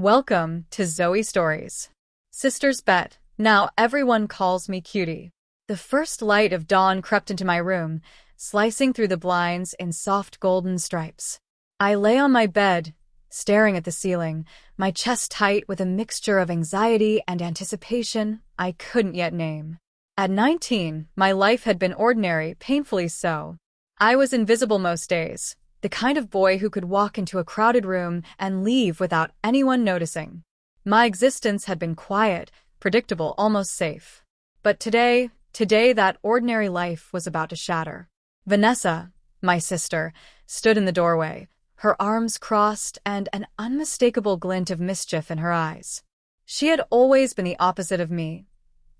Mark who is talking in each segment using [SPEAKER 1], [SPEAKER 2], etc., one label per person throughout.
[SPEAKER 1] Welcome to Zoe Stories. Sister's Bet. Now everyone calls me Cutie. The first light of dawn crept into my room, slicing through the blinds in soft golden stripes. I lay on my bed, staring at the ceiling, my chest tight with a mixture of anxiety and anticipation I couldn't yet name. At 19, my life had been ordinary, painfully so. I was invisible most days. The kind of boy who could walk into a crowded room and leave without anyone noticing. My existence had been quiet, predictable, almost safe. But today that ordinary life was about to shatter. Vanessa, my sister, stood in the doorway, her arms crossed and an unmistakable glint of mischief in her eyes. She had always been the opposite of me.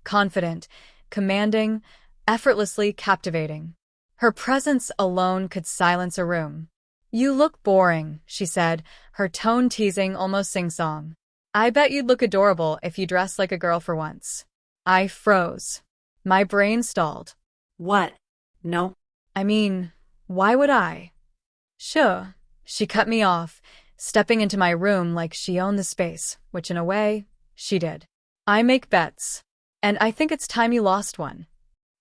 [SPEAKER 1] Confident, commanding, effortlessly captivating. Her presence alone could silence a room. "You look boring," she said, her tone teasing, almost sing-song. "I bet you'd look adorable if you dressed like a girl for once." I froze. My brain stalled.
[SPEAKER 2] What? No.
[SPEAKER 1] I mean, why would I? Sure. She cut me off, stepping into my room like she owned the space, which in a way, she did. "I make bets, and I think it's time you lost one."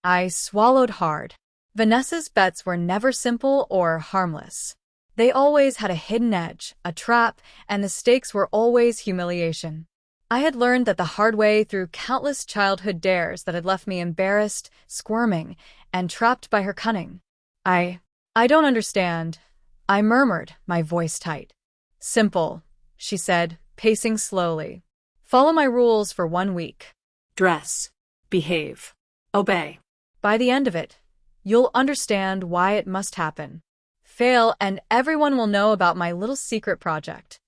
[SPEAKER 1] I swallowed hard. Vanessa's bets were never simple or harmless. They always had a hidden edge, a trap, and the stakes were always humiliation. I had learned that the hard way through countless childhood dares that had left me embarrassed, squirming, and trapped by her cunning. I don't understand," I murmured, my voice tight. "Simple," she said, pacing slowly. "Follow my rules for 1 week.
[SPEAKER 2] Dress. Behave. Obey.
[SPEAKER 1] By the end of it, you'll understand why it must happen. Fail, and everyone will know about my little secret project."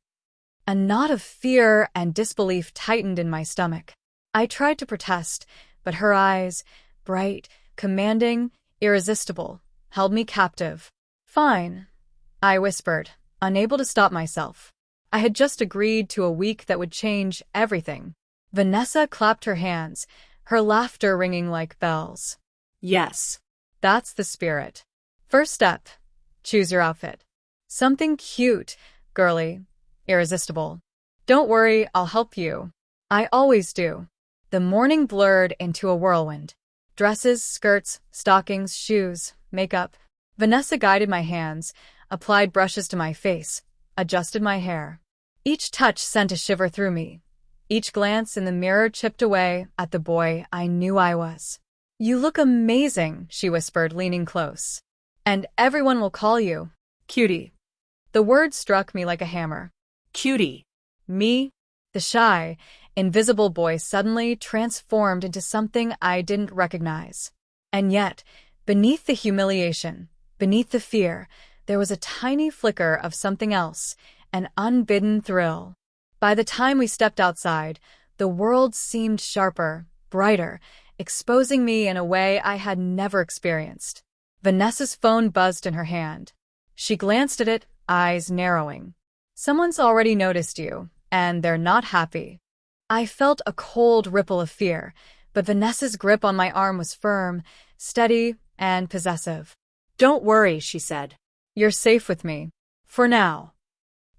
[SPEAKER 1] A knot of fear and disbelief tightened in my stomach. I tried to protest, but her eyes, bright, commanding, irresistible, held me captive. "Fine," I whispered, unable to stop myself. I had just agreed to a week that would change everything. Vanessa clapped her hands, her laughter ringing like bells.
[SPEAKER 2] Yes.
[SPEAKER 1] "That's the spirit. First step. Choose your outfit. Something cute, girly, irresistible. Don't worry, I'll help you. I always do." The morning blurred into a whirlwind. Dresses, skirts, stockings, shoes, makeup. Vanessa guided my hands, applied brushes to my face, adjusted my hair. Each touch sent a shiver through me. Each glance in the mirror chipped away at the boy I knew I was. "You look amazing," she whispered, leaning close. "And everyone will call you Cutie." The word struck me like a hammer.
[SPEAKER 2] Cutie.
[SPEAKER 1] Me, the shy, invisible boy, suddenly transformed into something I didn't recognize. And yet, beneath the humiliation, beneath the fear, there was a tiny flicker of something else, an unbidden thrill. By the time we stepped outside, the world seemed sharper, brighter, exposing me in a way I had never experienced. Vanessa's phone buzzed in her hand. She glanced at it, eyes narrowing. "Someone's already noticed you, and they're not happy." I felt a cold ripple of fear, but Vanessa's grip on my arm was firm, steady, and possessive.
[SPEAKER 2] "Don't worry," she said.
[SPEAKER 1] "You're safe with me. For now."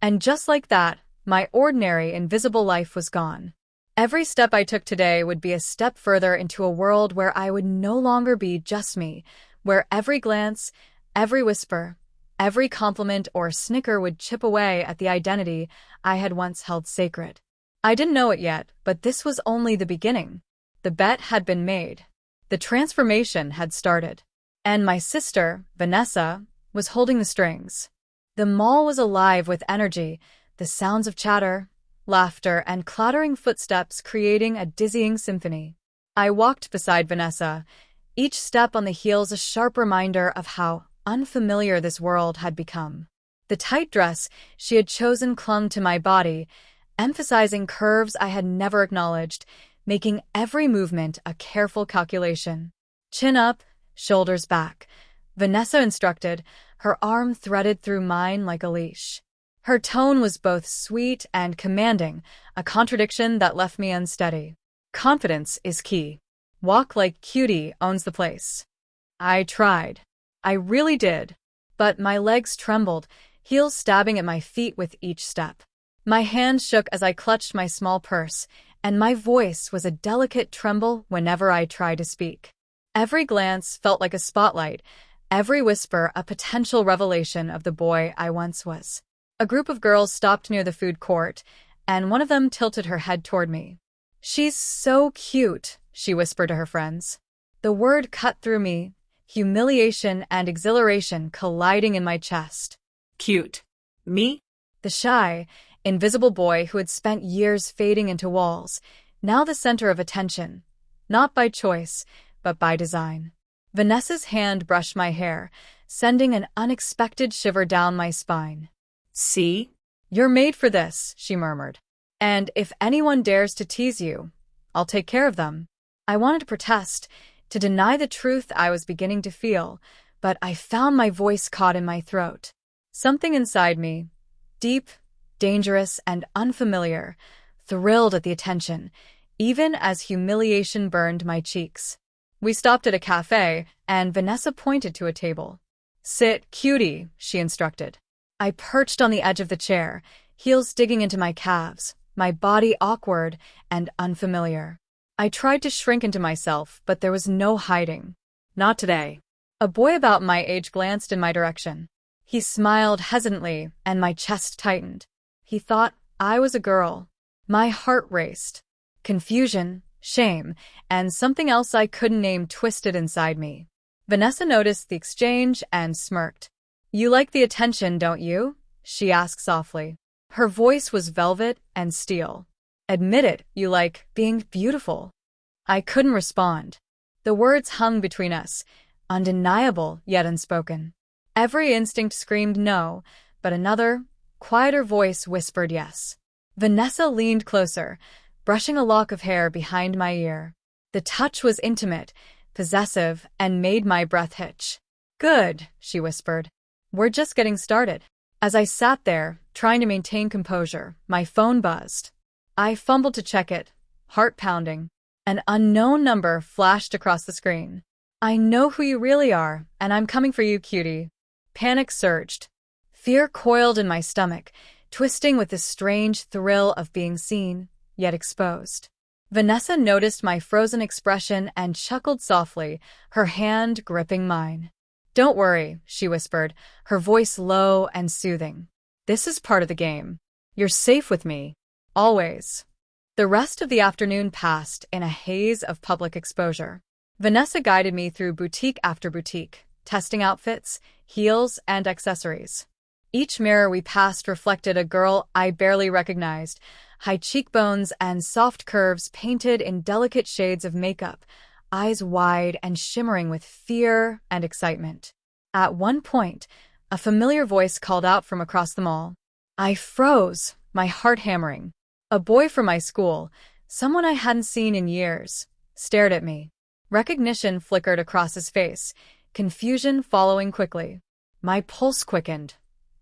[SPEAKER 1] And just like that, my ordinary, invisible life was gone. Every step I took today would be a step further into a world where I would no longer be just me, where every glance, every whisper, every compliment or snicker would chip away at the identity I had once held sacred. I didn't know it yet, but this was only the beginning. The bet had been made. The transformation had started. And my sister, Vanessa, was holding the strings. The mall was alive with energy, the sounds of chatter, laughter, and clattering footsteps creating a dizzying symphony. I walked beside Vanessa, each step on the heels a sharp reminder of how unfamiliar this world had become. The tight dress she had chosen clung to my body, emphasizing curves I had never acknowledged, making every movement a careful calculation. "Chin up, shoulders back," Vanessa instructed, her arm threaded through mine like a leash. Her tone was both sweet and commanding, a contradiction that left me unsteady. Confidence is key. Walk like Cutie owns the place. I tried. I really did. But my legs trembled, heels stabbing at my feet with each step. My hand shook as I clutched my small purse, and my voice was a delicate tremble whenever I tried to speak. Every glance felt like a spotlight, every whisper a potential revelation of the boy I once was. A group of girls stopped near the food court, and one of them tilted her head toward me. "She's so cute," she whispered to her friends. The word cut through me, humiliation and exhilaration colliding in my chest.
[SPEAKER 2] Cute. Me?
[SPEAKER 1] The shy, invisible boy who had spent years fading into walls, now the center of attention, not by choice, but by design. Vanessa's hand brushed my hair, sending an unexpected shiver down my spine.
[SPEAKER 2] See?
[SPEAKER 1] "You're made for this," she murmured. "And if anyone dares to tease you, I'll take care of them." I wanted to protest, to deny the truth I was beginning to feel, but I found my voice caught in my throat. Something inside me, deep, dangerous, and unfamiliar, thrilled at the attention, even as humiliation burned my cheeks. We stopped at a cafe, and Vanessa pointed to a table. "Sit, Cutie," she instructed. I perched on the edge of the chair, heels digging into my calves, my body awkward and unfamiliar. I tried to shrink into myself, but there was no hiding.
[SPEAKER 2] Not today.
[SPEAKER 1] A boy about my age glanced in my direction. He smiled hesitantly, and my chest tightened. He thought I was a girl. My heart raced. Confusion, shame, and something else I couldn't name twisted inside me. Vanessa noticed the exchange and smirked. "You like the attention, don't you?" she asked softly. Her voice was velvet and steel. "Admit it, you like being beautiful." I couldn't respond. The words hung between us, undeniable yet unspoken. Every instinct screamed no, but another, quieter voice whispered yes. Vanessa leaned closer, brushing a lock of hair behind my ear. The touch was intimate, possessive, and made my breath hitch. "Good," she whispered. "We're just getting started." As I sat there, trying to maintain composure, my phone buzzed. I fumbled to check it, heart pounding. An unknown number flashed across the screen. "I know who you really are, and I'm coming for you, Cutie." Panic surged. Fear coiled in my stomach, twisting with the strange thrill of being seen, yet exposed. Vanessa noticed my frozen expression and chuckled softly, her hand gripping mine. "Don't worry," she whispered, her voice low and soothing. "This is part of the game. You're safe with me. Always." The rest of the afternoon passed in a haze of public exposure. Vanessa guided me through boutique after boutique, testing outfits, heels, and accessories. Each mirror we passed reflected a girl I barely recognized, high cheekbones and soft curves painted in delicate shades of makeup, eyes wide and shimmering with fear and excitement. At one point, a familiar voice called out from across the mall. I froze, my heart hammering. A boy from my school, someone I hadn't seen in years, stared at me. Recognition flickered across his face, confusion following quickly. My pulse quickened.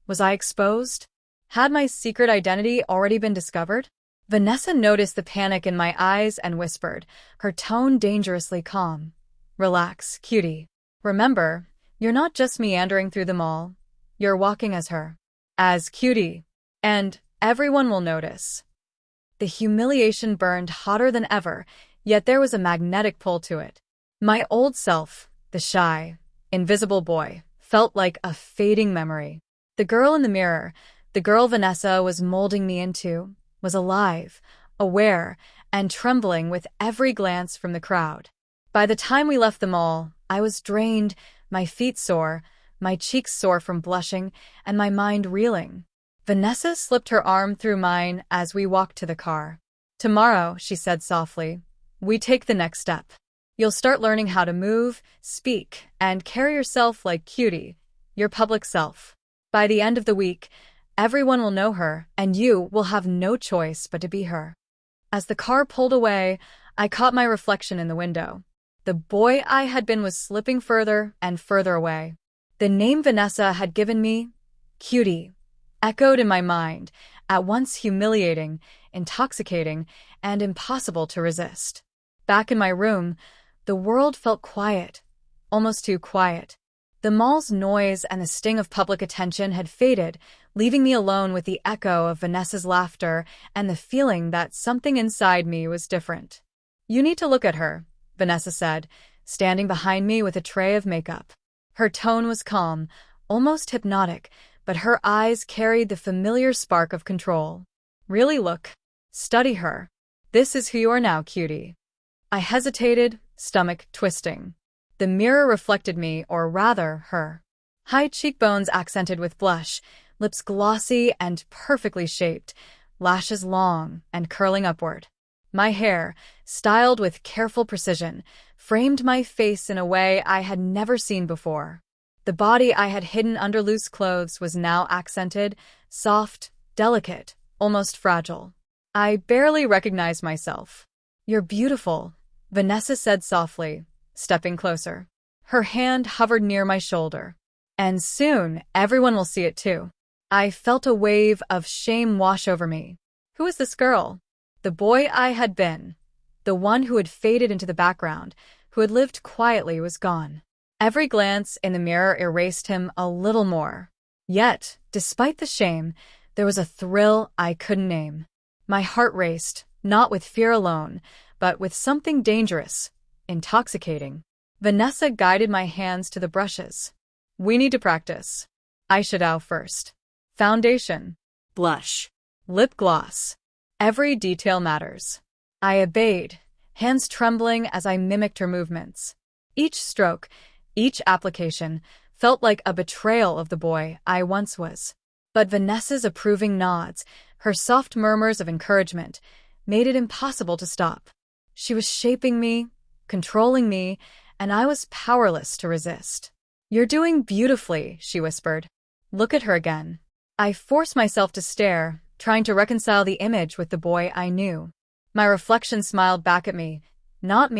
[SPEAKER 1] Was I exposed? Had my secret identity already been discovered? Vanessa noticed the panic in my eyes and whispered, her tone dangerously calm. "Relax, Cutie. Remember, you're not just meandering through the mall. You're walking as her. As Cutie. And everyone will notice." The humiliation burned hotter than ever, yet there was a magnetic pull to it. My old self, the shy, invisible boy, felt like a fading memory. The girl in the mirror, the girl Vanessa was molding me into, was alive, aware, and trembling with every glance from the crowd. By the time we left the mall, I was drained, my feet sore, my cheeks sore from blushing, and my mind reeling. Vanessa slipped her arm through mine as we walked to the car. "Tomorrow," she said softly, "we take the next step. You'll start learning how to move, speak, and carry yourself like Cutie, your public self. By the end of the week, everyone will know her, and you will have no choice but to be her." As the car pulled away, I caught my reflection in the window. The boy I had been was slipping further and further away. The name Vanessa had given me, Cutie, echoed in my mind, at once humiliating, intoxicating, and impossible to resist. Back in my room, the world felt quiet, almost too quiet. The mall's noise and the sting of public attention had faded, leaving me alone with the echo of Vanessa's laughter and the feeling that something inside me was different. "You need to look at her," Vanessa said, standing behind me with a tray of makeup. Her tone was calm, almost hypnotic, but her eyes carried the familiar spark of control. "Really look. Study her. This is who you are now, Cutie." I hesitated, stomach twisting. The mirror reflected me, or rather, her. High cheekbones accented with blush, lips glossy and perfectly shaped, lashes long and curling upward. My hair, styled with careful precision, framed my face in a way I had never seen before. The body I had hidden under loose clothes was now accented, soft, delicate, almost fragile. I barely recognized myself. "You're beautiful," Vanessa said softly, stepping closer. Her hand hovered near my shoulder. "And soon, everyone will see it too." I felt a wave of shame wash over me. Who was this girl? The boy I had been. The one who had faded into the background, who had lived quietly, was gone. Every glance in the mirror erased him a little more. Yet, despite the shame, there was a thrill I couldn't name. My heart raced, not with fear alone, but with something dangerous, intoxicating. Vanessa guided my hands to the brushes. "We need to practice. Eyeshadow first. Foundation.
[SPEAKER 2] Blush.
[SPEAKER 1] Lip gloss. Every detail matters." I obeyed, hands trembling as I mimicked her movements. Each stroke, each application, felt like a betrayal of the boy I once was. But Vanessa's approving nods, her soft murmurs of encouragement, made it impossible to stop. She was shaping me, controlling me, and I was powerless to resist. "You're doing beautifully," she whispered. "Look at her again." I forced myself to stare, trying to reconcile the image with the boy I knew. My reflection smiled back at me. Not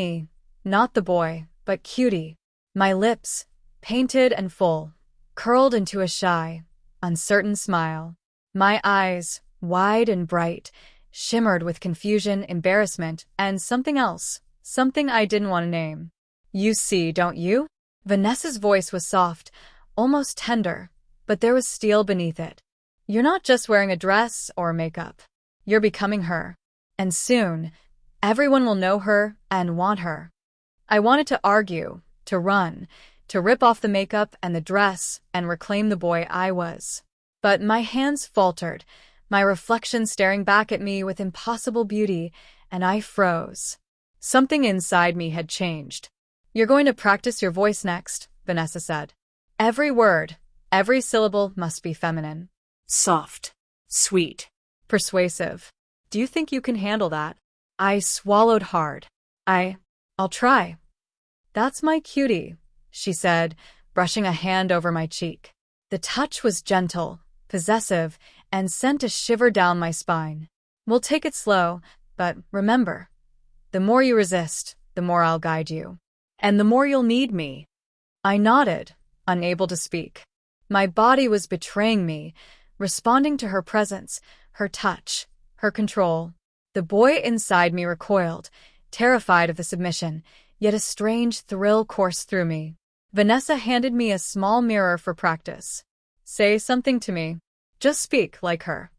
[SPEAKER 1] the boy, but Cutie. My lips, painted and full, curled into a shy, uncertain smile. My eyes, wide and bright, shimmered with confusion, embarrassment, and something else, something I didn't want to name. "You see, don't you?" Vanessa's voice was soft, almost tender, but there was steel beneath it. "You're not just wearing a dress or makeup. You're becoming her. And soon, everyone will know her and want her." I wanted to argue, to run, to rip off the makeup and the dress and reclaim the boy I was. But my hands faltered, my reflection staring back at me with impossible beauty, and I froze. Something inside me had changed. "You're going to practice your voice next," Vanessa said. "Every word, every syllable must be feminine.
[SPEAKER 2] Soft. Sweet.
[SPEAKER 1] Persuasive. Do you think you can handle that?" I swallowed hard. I'll try." "That's my Cutie," she said, brushing a hand over my cheek. The touch was gentle, possessive, and sent a shiver down my spine. "We'll take it slow, but remember, the more you resist, the more I'll guide you. And the more you'll need me." I nodded, unable to speak. My body was betraying me, responding to her presence, her touch, her control. The boy inside me recoiled, terrified of the submission, yet a strange thrill coursed through me. Vanessa handed me a small mirror for practice. "Say something to me. Just speak like her."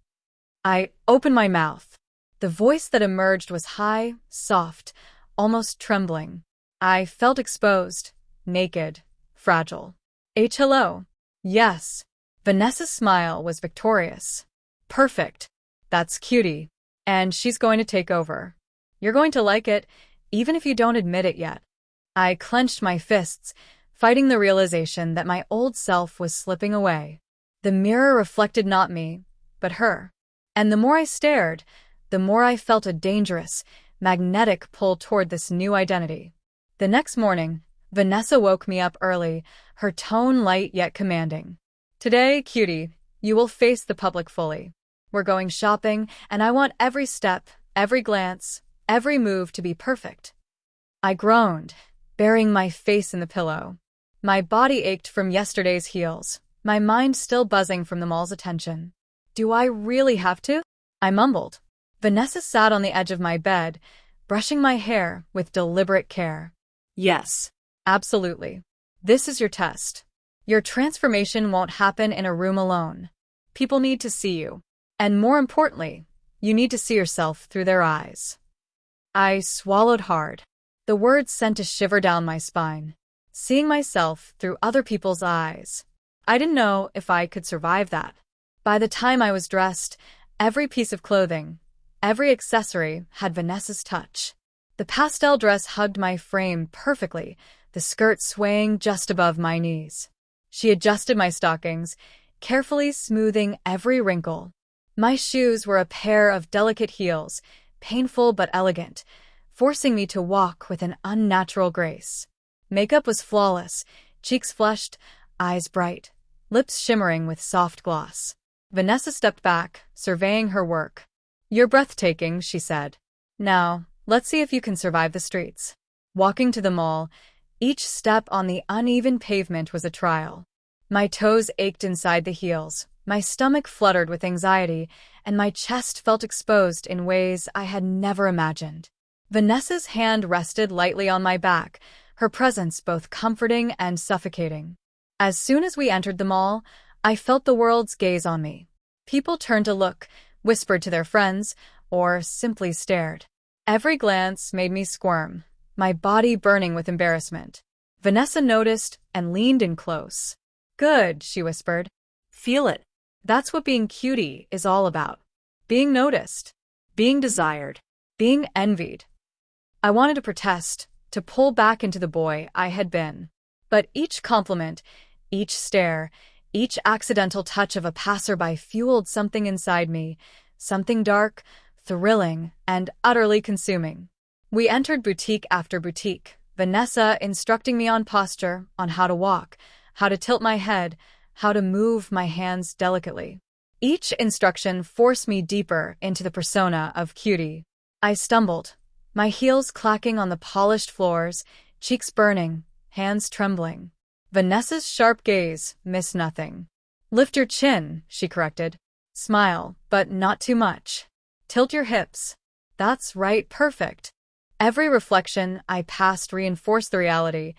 [SPEAKER 1] I opened my mouth. The voice that emerged was high, soft, almost trembling. I felt exposed, naked, fragile. "Hello." "Yes." Vanessa's smile was victorious. "Perfect. That's Cutie. And she's going to take over. You're going to like it, even if you don't admit it yet." I clenched my fists, fighting the realization that my old self was slipping away. The mirror reflected not me, but her. And the more I stared, the more I felt a dangerous, magnetic pull toward this new identity. The next morning, Vanessa woke me up early, her tone light yet commanding. "Today, Cutie, you will face the public fully. We're going shopping, and I want every step, every glance, every move to be perfect." I groaned, burying my face in the pillow. My body ached from yesterday's heels, my mind still buzzing from the mall's attention. "Do I really have to?" I mumbled. Vanessa sat on the edge of my bed, brushing my hair with deliberate care.
[SPEAKER 2] "Yes."
[SPEAKER 1] "Absolutely. This is your test. Your transformation won't happen in a room alone. People need to see you. And more importantly, you need to see yourself through their eyes. I swallowed hard. The words sent a shiver down my spine. Seeing myself through other people's eyes. I didn't know if I could survive that. By the time I was dressed, every piece of clothing, every accessory had Vanessa's touch. The pastel dress hugged my frame perfectly, the skirt swaying just above my knees. She adjusted my stockings, carefully smoothing every wrinkle. My shoes were a pair of delicate heels, painful but elegant, forcing me to walk with an unnatural grace. Makeup was flawless, cheeks flushed, eyes bright, lips shimmering with soft gloss. Vanessa stepped back, surveying her work. "You're breathtaking," she said. "Now, let's see if you can survive the streets." Walking to the mall, each step on the uneven pavement was a trial. My toes ached inside the heels, my stomach fluttered with anxiety, and my chest felt exposed in ways I had never imagined. Vanessa's hand rested lightly on my back, her presence both comforting and suffocating. As soon as we entered the mall, I felt the world's gaze on me. People turned to look, whispered to their friends, or simply stared. Every glance made me squirm, my body burning with embarrassment. Vanessa noticed and leaned in close. "Good," she whispered.
[SPEAKER 2] Feel it.
[SPEAKER 1] "That's what being Cutie is all about. Being noticed,
[SPEAKER 2] Being desired.
[SPEAKER 1] being envied." I wanted to protest, to pull back into the boy I had been. But each compliment, each stare, each accidental touch of a passerby fueled something inside me, something dark, thrilling, and utterly consuming. We entered boutique after boutique, Vanessa instructing me on posture, on how to walk, how to tilt my head, how to move my hands delicately. Each instruction forced me deeper into the persona of Cutie. I stumbled, my heels clacking on the polished floors, cheeks burning, hands trembling. Vanessa's sharp gaze missed nothing. "Lift your chin," she corrected. "Smile, but not too much. Tilt your hips. That's right, perfect." Every reflection I passed reinforced the reality.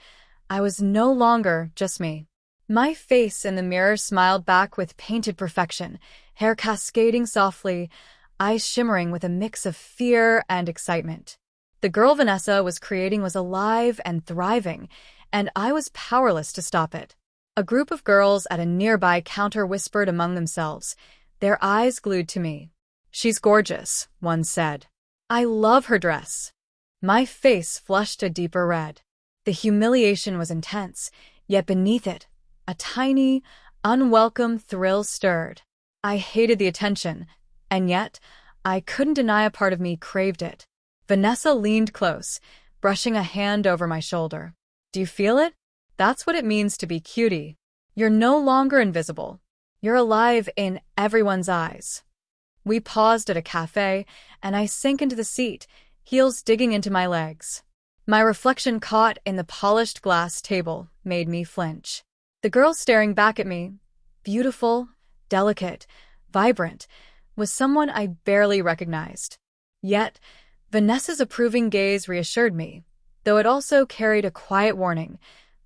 [SPEAKER 1] I was no longer just me. My face in the mirror smiled back with painted perfection, hair cascading softly, eyes shimmering with a mix of fear and excitement. The girl Vanessa was creating was alive and thriving, and I was powerless to stop it. A group of girls at a nearby counter whispered among themselves, their eyes glued to me. "She's gorgeous," one said. "I love her dress." My face flushed a deeper red. The humiliation was intense, yet beneath it, a tiny, unwelcome thrill stirred. I hated the attention, and yet I couldn't deny a part of me craved it. Vanessa leaned close, brushing a hand over my shoulder. "Do you feel it? That's what it means to be Cutie. You're no longer invisible. You're alive in everyone's eyes." We paused at a cafe, and I sank into the seat, heels digging into my legs. My reflection caught in the polished glass table made me flinch. The girl staring back at me, beautiful, delicate, vibrant, was someone I barely recognized. Yet, Vanessa's approving gaze reassured me, though it also carried a quiet warning.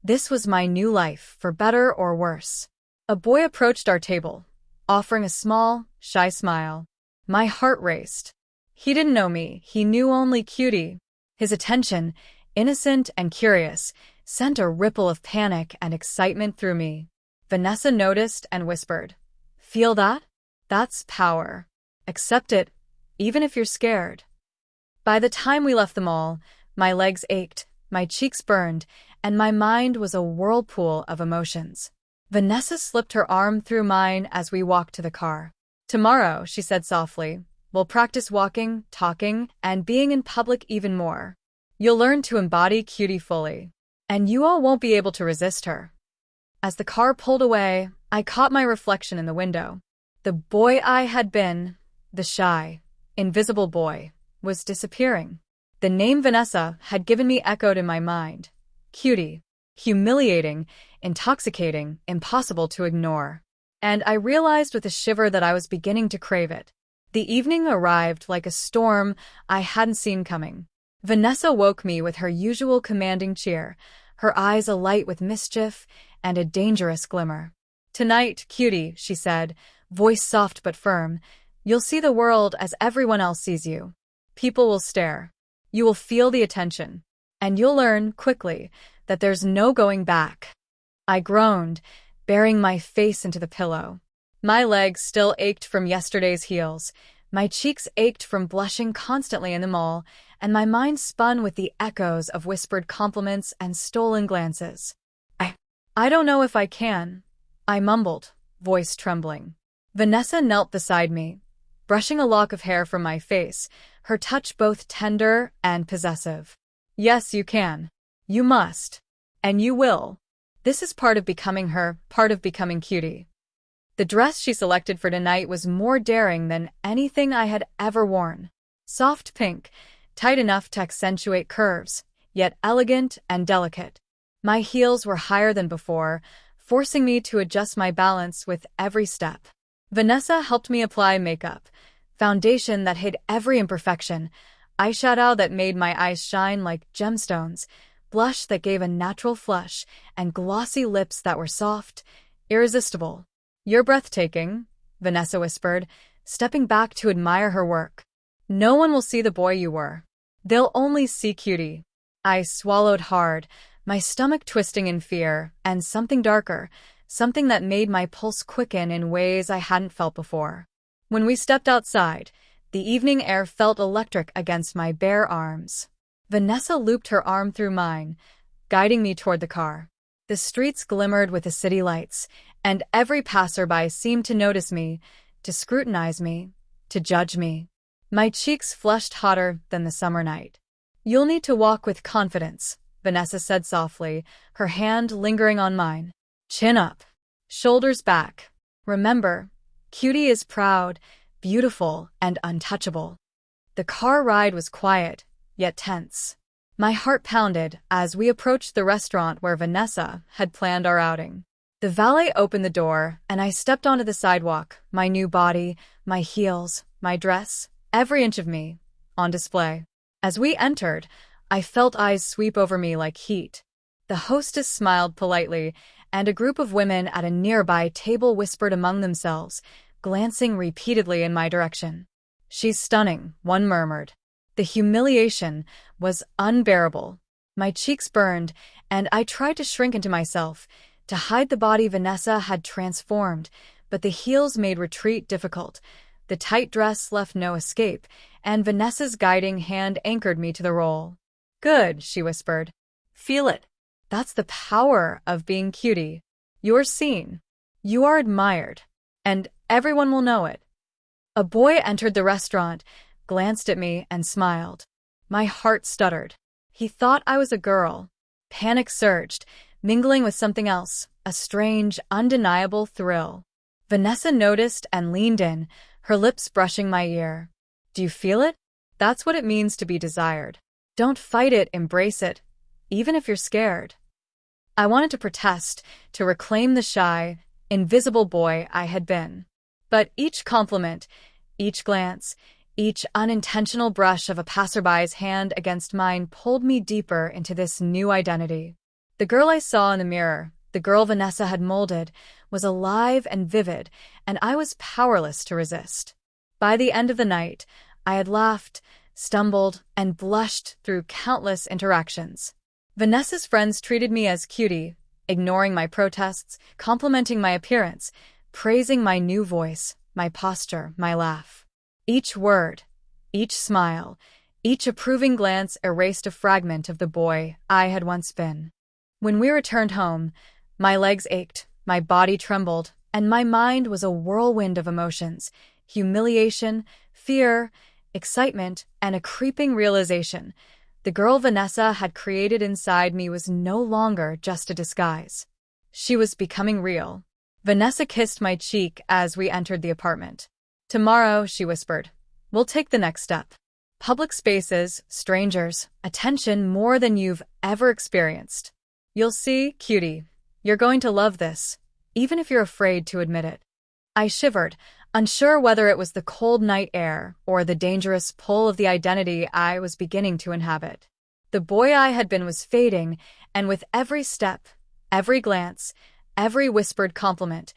[SPEAKER 1] This was my new life, for better or worse. A boy approached our table, offering a small, shy smile. My heart raced. He didn't know me, he knew only Cutie. His attention, innocent and curious, sent a ripple of panic and excitement through me. Vanessa noticed and whispered, "Feel that? That's power. Accept it, even if you're scared." By the time we left the mall, my legs ached, my cheeks burned, and my mind was a whirlpool of emotions. Vanessa slipped her arm through mine as we walked to the car. "Tomorrow," she said softly, "we'll practice walking, talking, and being in public even more. You'll learn to embody Cutie fully, and you all won't be able to resist her." As the car pulled away, I caught my reflection in the window. The boy I had been, the shy, invisible boy, was disappearing. The name Vanessa had given me echoed in my mind. Cutie. Humiliating, intoxicating, impossible to ignore. And I realized with a shiver that I was beginning to crave it. The evening arrived like a storm I hadn't seen coming. Vanessa woke me with her usual commanding cheer, her eyes alight with mischief and a dangerous glimmer. "Tonight, Cutie," she said, voice soft but firm. You'll see the world as everyone else sees you. People will stare. You will feel the attention. And you'll learn, quickly, that there's no going back. I groaned, burying my face into the pillow. My legs still ached from yesterday's heels. My cheeks ached from blushing constantly in the mall, and my mind spun with the echoes of whispered compliments and stolen glances. I don't know if I can, I mumbled, voice trembling. Vanessa knelt beside me, brushing a lock of hair from my face, her touch both tender and possessive. Yes, you can. You must. And you will. This is part of becoming her, part of becoming Cutie. The dress she selected for tonight was more daring than anything I had ever worn. Soft pink, tight enough to accentuate curves, yet elegant and delicate. My heels were higher than before, forcing me to adjust my balance with every step. Vanessa helped me apply makeup, foundation that hid every imperfection, eyeshadow that made my eyes shine like gemstones, blush that gave a natural flush, and glossy lips that were soft, irresistible. You're breathtaking, Vanessa whispered, stepping back to admire her work. No one will see the boy you were. They'll only see Cutie. I swallowed hard, my stomach twisting in fear, and something darker, something that made my pulse quicken in ways I hadn't felt before. When we stepped outside, the evening air felt electric against my bare arms. Vanessa looped her arm through mine, guiding me toward the car. The streets glimmered with the city lights, and every passerby seemed to notice me, to scrutinize me, to judge me. My cheeks flushed hotter than the summer night. You'll need to walk with confidence, Vanessa said softly, her hand lingering on mine. Chin up, shoulders back. Remember, Cutie is proud, beautiful, and untouchable. The car ride was quiet, yet tense. My heart pounded as we approached the restaurant where Vanessa had planned our outing. The valet opened the door, and I stepped onto the sidewalk, my new body, my heels, my dress, every inch of me, on display. As we entered, I felt eyes sweep over me like heat. The hostess smiled politely, and a group of women at a nearby table whispered among themselves, glancing repeatedly in my direction. She's stunning, one murmured. The humiliation was unbearable. My cheeks burned, and I tried to shrink into myself, to hide the body Vanessa had transformed, but the heels made retreat difficult. The tight dress left no escape, and Vanessa's guiding hand anchored me to the role. Good, she whispered.
[SPEAKER 2] Feel it.
[SPEAKER 1] That's the power of being Cutie. You're seen. You are admired. And everyone will know it. A boy entered the restaurant, glanced at me, and smiled. My heart stuttered. He thought I was a girl. Panic surged, mingling with something else, a strange, undeniable thrill. Vanessa noticed and leaned in, her lips brushing my ear. Do you feel it? That's what it means to be desired. Don't fight it, embrace it, even if you're scared. I wanted to protest, to reclaim the shy, invisible boy I had been. But each compliment, each glance, each unintentional brush of a passerby's hand against mine pulled me deeper into this new identity. The girl I saw in the mirror, the girl Vanessa had molded, was alive and vivid, and I was powerless to resist. By the end of the night, I had laughed, stumbled, and blushed through countless interactions. Vanessa's friends treated me as Cutie, ignoring my protests, complimenting my appearance, praising my new voice, my posture, my laugh. Each word, each smile, each approving glance erased a fragment of the boy I had once been. When we returned home, my legs ached, my body trembled, and my mind was a whirlwind of emotions, humiliation, fear, excitement, and a creeping realization. The girl Vanessa had created inside me was no longer just a disguise. She was becoming real. Vanessa kissed my cheek as we entered the apartment. Tomorrow, she whispered, we'll take the next step. Public spaces, strangers, attention more than you've ever experienced. You'll see, Cutie, you're going to love this, even if you're afraid to admit it. I shivered, unsure whether it was the cold night air or the dangerous pull of the identity I was beginning to inhabit. The boy I had been was fading, and with every step, every glance, every whispered compliment,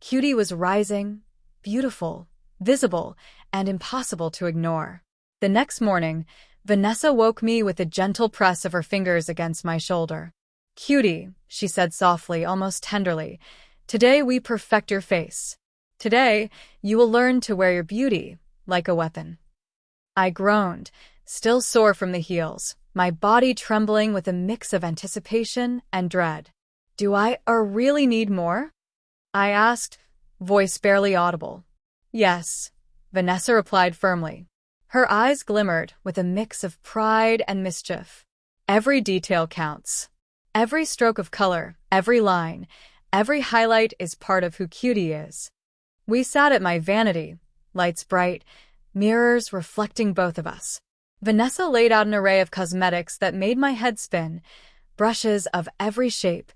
[SPEAKER 1] Cutie was rising, beautiful, visible, and impossible to ignore. The next morning, Vanessa woke me with a gentle press of her fingers against my shoulder. "Cutie," she said softly, almost tenderly, "today we perfect your face. Today, you will learn to wear your beauty like a weapon." I groaned, still sore from the heels, my body trembling with a mix of anticipation and dread. "Do I really need more?" I asked, voice barely audible. "Yes," Vanessa replied firmly. Her eyes glimmered with a mix of pride and mischief. "Every detail counts. Every stroke of color, every line, every highlight is part of who Cutie is." We sat at my vanity, lights bright, mirrors reflecting both of us. Vanessa laid out an array of cosmetics that made my head spin, brushes of every shape,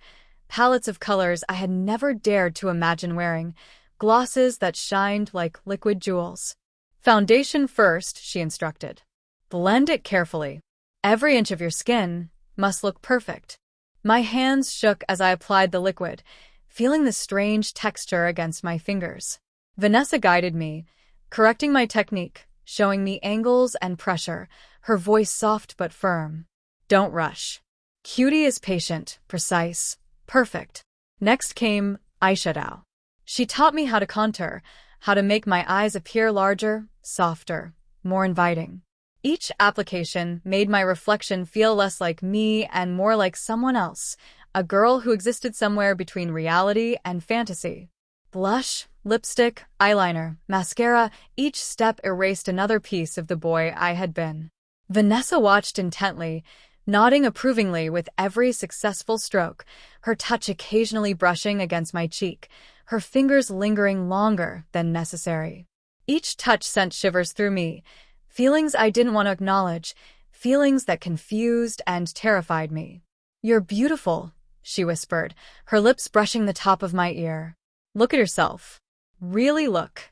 [SPEAKER 1] palettes of colors I had never dared to imagine wearing, glosses that shined like liquid jewels. "Foundation first," she instructed. "Blend it carefully. Every inch of your skin must look perfect." My hands shook as I applied the liquid, feeling the strange texture against my fingers. Vanessa guided me, correcting my technique, showing me angles and pressure, her voice soft but firm. "Don't rush. Cutie is patient, precise, perfect." Next came eyeshadow. She taught me how to contour, how to make my eyes appear larger, softer, more inviting. Each application made my reflection feel less like me and more like someone else, a girl who existed somewhere between reality and fantasy. Blush, lipstick, eyeliner, mascara, each step erased another piece of the boy I had been. Vanessa watched intently, nodding approvingly with every successful stroke, her touch occasionally brushing against my cheek, her fingers lingering longer than necessary. Each touch sent shivers through me, feelings I didn't want to acknowledge, feelings that confused and terrified me. "You're beautiful," she whispered, her lips brushing the top of my ear. "Look at yourself. Really look."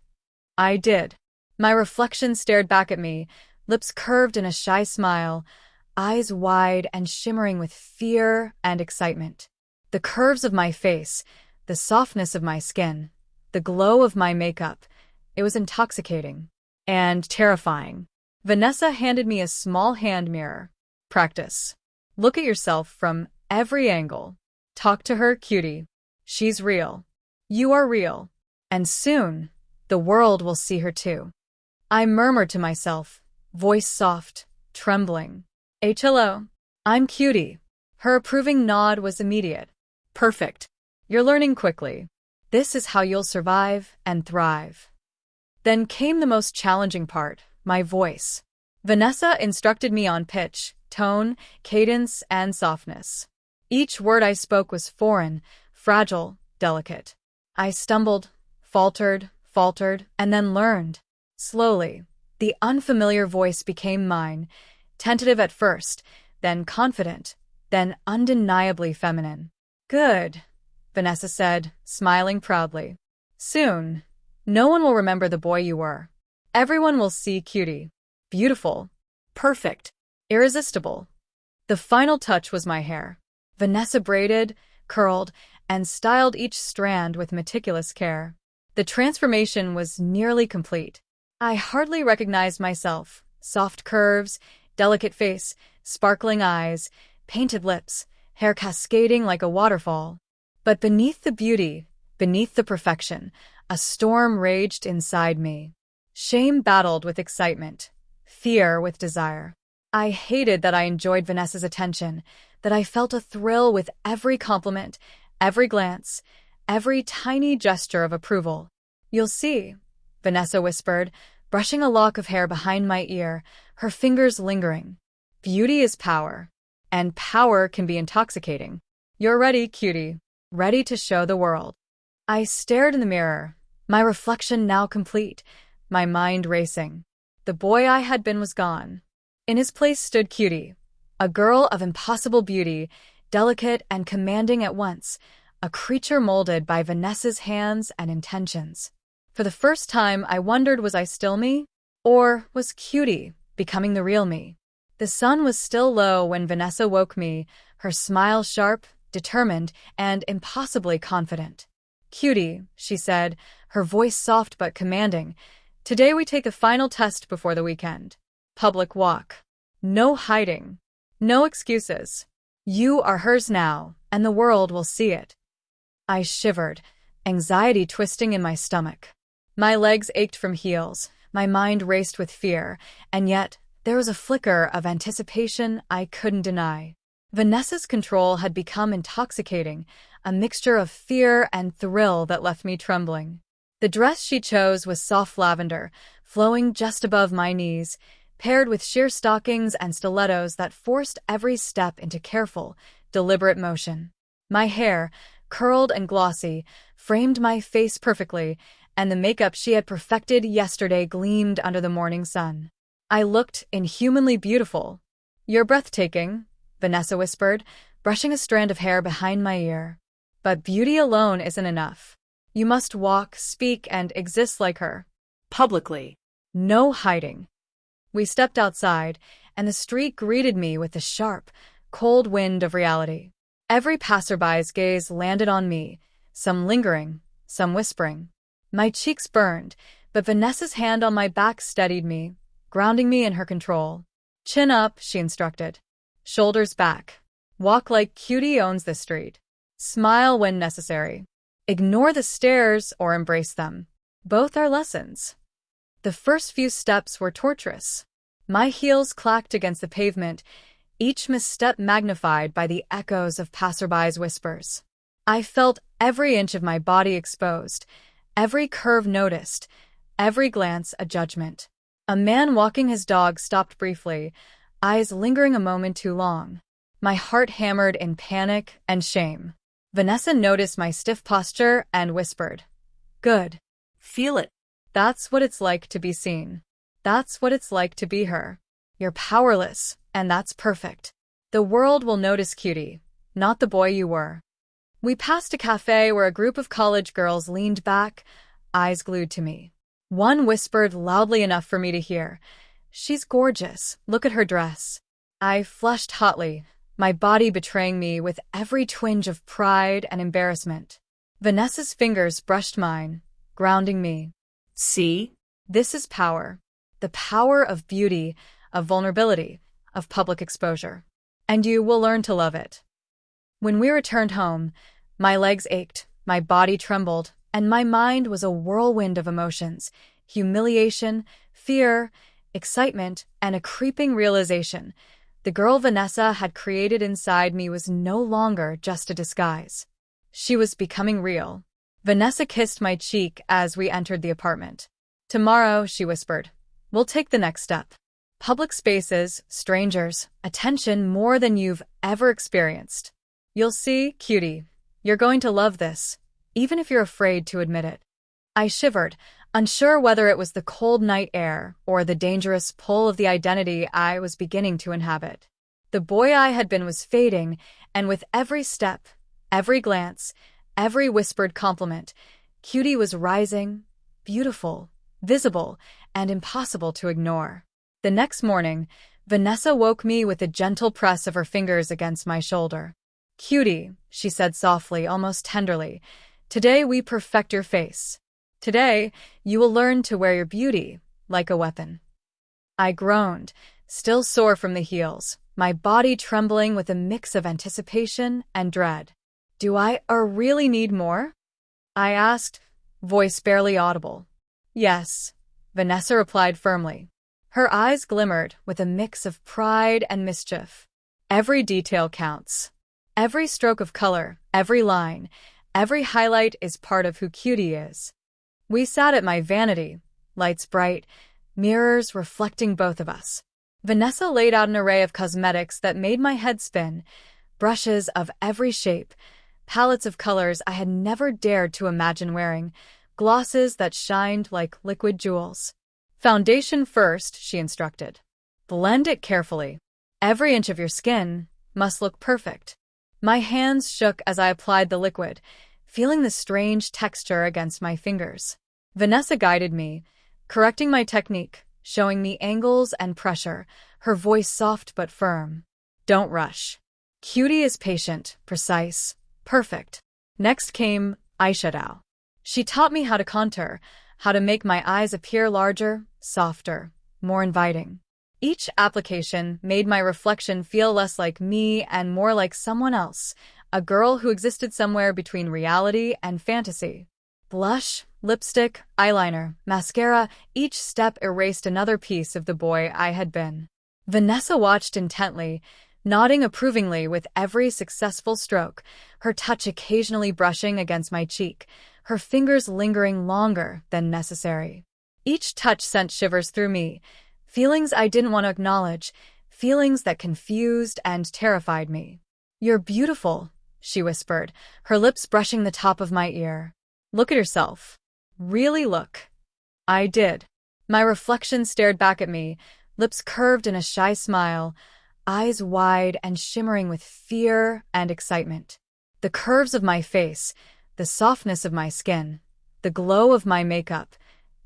[SPEAKER 1] I did. My reflection stared back at me, lips curved in a shy smile, eyes wide and shimmering with fear and excitement. The curves of my face, the softness of my skin, the glow of my makeup, it was intoxicating and terrifying. Vanessa handed me a small hand mirror. "Practice. Look at yourself from every angle. Talk to her, Cutie. She's real. You are real. And soon, the world will see her too." I murmured to myself, voice soft, trembling. "Hello. I'm Cutie." Her approving nod was immediate. "Perfect. You're learning quickly. This is how you'll survive and thrive." Then came the most challenging part, my voice. Vanessa instructed me on pitch, tone, cadence, and softness. Each word I spoke was foreign, fragile, delicate. I stumbled, faltered, and then learned. Slowly, the unfamiliar voice became mine, tentative at first, then confident, then undeniably feminine. "Good," Vanessa said, smiling proudly. "Soon, no one will remember the boy you were. Everyone will see Cutie. Beautiful, perfect, irresistible." The final touch was my hair. Vanessa braided, curled, and styled each strand with meticulous care. The transformation was nearly complete. I hardly recognized myself. Soft curves, delicate face, sparkling eyes, painted lips, hair cascading like a waterfall. But beneath the beauty, beneath the perfection, a storm raged inside me. Shame battled with excitement, fear with desire. I hated that I enjoyed Vanessa's attention, that I felt a thrill with every compliment, every glance, every tiny gesture of approval. "You'll see," Vanessa whispered, brushing a lock of hair behind my ear, her fingers lingering. "Beauty is power, and power can be intoxicating. You're ready, Cutie, ready to show the world." I stared in the mirror, my reflection now complete, my mind racing. The boy I had been was gone. In his place stood Cutie, a girl of impossible beauty, delicate and commanding at once, a creature molded by Vanessa's hands and intentions. For the first time, I wondered, was I still me? Or was Cutie becoming the real me? The sun was still low when Vanessa woke me, her smile sharp, determined, and impossibly confident. Cutie, she said, her voice soft but commanding. Today we take a final test before the weekend. Public walk. No hiding. No excuses. You are hers now, and the world will see it. I shivered, anxiety twisting in my stomach. My legs ached from heels, my mind raced with fear, and yet there was a flicker of anticipation I couldn't deny. Vanessa's control had become intoxicating, a mixture of fear and thrill that left me trembling. The dress she chose was soft lavender, flowing just above my knees, paired with sheer stockings and stilettos that forced every step into careful, deliberate motion. My hair, curled and glossy, framed my face perfectly, and the makeup she had perfected yesterday gleamed under the morning sun. I looked inhumanly beautiful. You're breathtaking, Vanessa whispered, brushing a strand of hair behind my ear. But beauty alone isn't enough. You must walk, speak, and exist like her.
[SPEAKER 2] Publicly.
[SPEAKER 1] No hiding. We stepped outside, and the street greeted me with the sharp, cold wind of reality. Every passerby's gaze landed on me, some lingering, some whispering. My cheeks burned, but Vanessa's hand on my back steadied me, grounding me in her control. Chin up, she instructed. Shoulders back. Walk like Cutie owns the street. Smile when necessary. Ignore the stares or embrace them. Both are lessons. The first few steps were torturous. My heels clacked against the pavement, each misstep magnified by the echoes of passerbys' whispers. I felt every inch of my body exposed, every curve noticed, every glance a judgment. A man walking his dog stopped briefly, eyes lingering a moment too long. My heart hammered in panic and shame. Vanessa noticed my stiff posture and whispered, "Good.
[SPEAKER 2] Feel it."
[SPEAKER 1] That's what it's like to be seen. That's what it's like to be her. You're powerless, and that's perfect. The world will notice Cutie, not the boy you were. We passed a cafe where a group of college girls leaned back, eyes glued to me. One whispered loudly enough for me to hear, "She's gorgeous. Look at her dress." I flushed hotly, my body betraying me with every twinge of pride and embarrassment. Vanessa's fingers brushed mine, grounding me.
[SPEAKER 2] See?
[SPEAKER 1] This is power. The power of beauty, of vulnerability, of public exposure. And you will learn to love it. When we returned home, my legs ached, my body trembled, and my mind was a whirlwind of emotions: humiliation, fear, excitement, and a creeping realization. The girl Vanessa had created inside me was no longer just a disguise. She was becoming real. Vanessa kissed my cheek as we entered the apartment. "Tomorrow," she whispered, "we'll take the next step. Public spaces, strangers, attention more than you've ever experienced. You'll see, Cutie, you're going to love this, even if you're afraid to admit it." I shivered, unsure whether it was the cold night air or the dangerous pull of the identity I was beginning to inhabit. The boy I had been was fading, and with every step, every glance, every whispered compliment, Cutie was rising, beautiful, visible, and impossible to ignore. The next morning, Vanessa woke me with a gentle press of her fingers against my shoulder. "Cutie," she said softly, almost tenderly, "today we perfect your face. Today, you will learn to wear your beauty like a weapon." I groaned, still sore from the heels, my body trembling with a mix of anticipation and dread. "Do I really need more?" I asked, voice barely audible. "Yes," Vanessa replied firmly. Her eyes glimmered with a mix of pride and mischief. "Every detail counts. Every stroke of color, every line, every highlight is part of who Cutie is." We sat at my vanity, lights bright, mirrors reflecting both of us. Vanessa laid out an array of cosmetics that made my head spin, brushes of every shape, palettes of colors I had never dared to imagine wearing, glosses that shined like liquid jewels. "Foundation first," she instructed. "Blend it carefully. Every inch of your skin must look perfect." My hands shook as I applied the liquid, feeling the strange texture against my fingers. Vanessa guided me, correcting my technique, showing me angles and pressure, her voice soft but firm. "Don't rush. Cutie is patient, precise, perfect." Next came eyeshadow. She taught me how to contour, how to make my eyes appear larger, softer, more inviting. Each application made my reflection feel less like me and more like someone else, a girl who existed somewhere between reality and fantasy. Blush, lipstick, eyeliner, mascara, each step erased another piece of the boy I had been. Vanessa watched intently, nodding approvingly with every successful stroke, her touch occasionally brushing against my cheek, her fingers lingering longer than necessary. Each touch sent shivers through me, feelings I didn't want to acknowledge, feelings that confused and terrified me. "You're beautiful," she whispered, her lips brushing the top of my ear. "Look at yourself. Really look." I did. My reflection stared back at me, lips curved in a shy smile, eyes wide and shimmering with fear and excitement. The curves of my face, the softness of my skin, the glow of my makeup,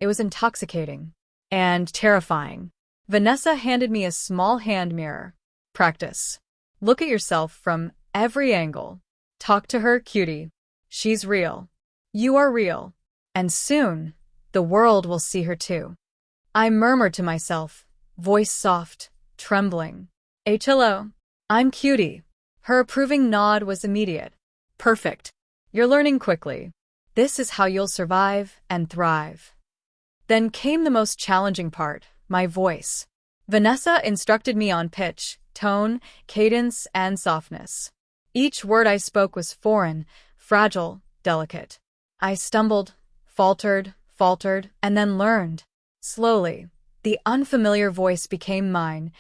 [SPEAKER 1] it was intoxicating and terrifying. Vanessa handed me a small hand mirror. "Practice. Look at yourself from every angle. Talk to her, Cutie. She's real. You are real. And soon, the world will see her too." I murmured to myself, voice soft, trembling. "Hello. I'm Cutie." Her approving nod was immediate. "Perfect. You're learning quickly. This is how you'll survive and thrive." Then came the most challenging part, my voice. Vanessa instructed me on pitch, tone, cadence, and softness. Each word I spoke was foreign, fragile, delicate. I stumbled, faltered, and then learned. Slowly, the unfamiliar voice became mine,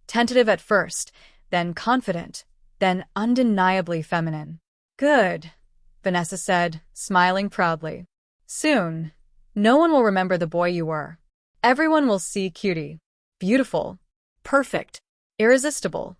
[SPEAKER 1] tentative at first, then confident, then undeniably feminine. "Good," Vanessa said, smiling proudly. "Soon, no one will remember the boy you were. Everyone will see Cutie. Beautiful, perfect, irresistible."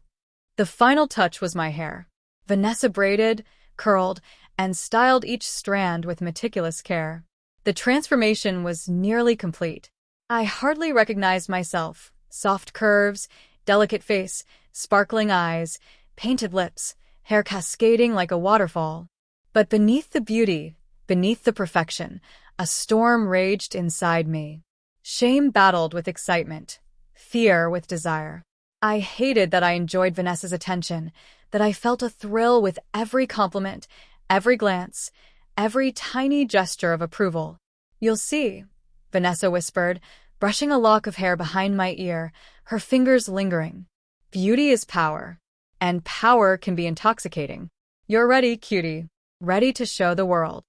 [SPEAKER 1] The final touch was my hair. Vanessa braided, curled, and styled each strand with meticulous care. The transformation was nearly complete. I hardly recognized myself. Soft curves, delicate face, sparkling eyes, painted lips, hair cascading like a waterfall. But beneath the beauty, beneath the perfection, a storm raged inside me. Shame battled with excitement, fear with desire. I hated that I enjoyed Vanessa's attention, that I felt a thrill with every compliment, every glance, every tiny gesture of approval. "You'll see," Vanessa whispered, brushing a lock of hair behind my ear, her fingers lingering. "Beauty is power, and power can be intoxicating. You're ready, Cutie, ready to show the world."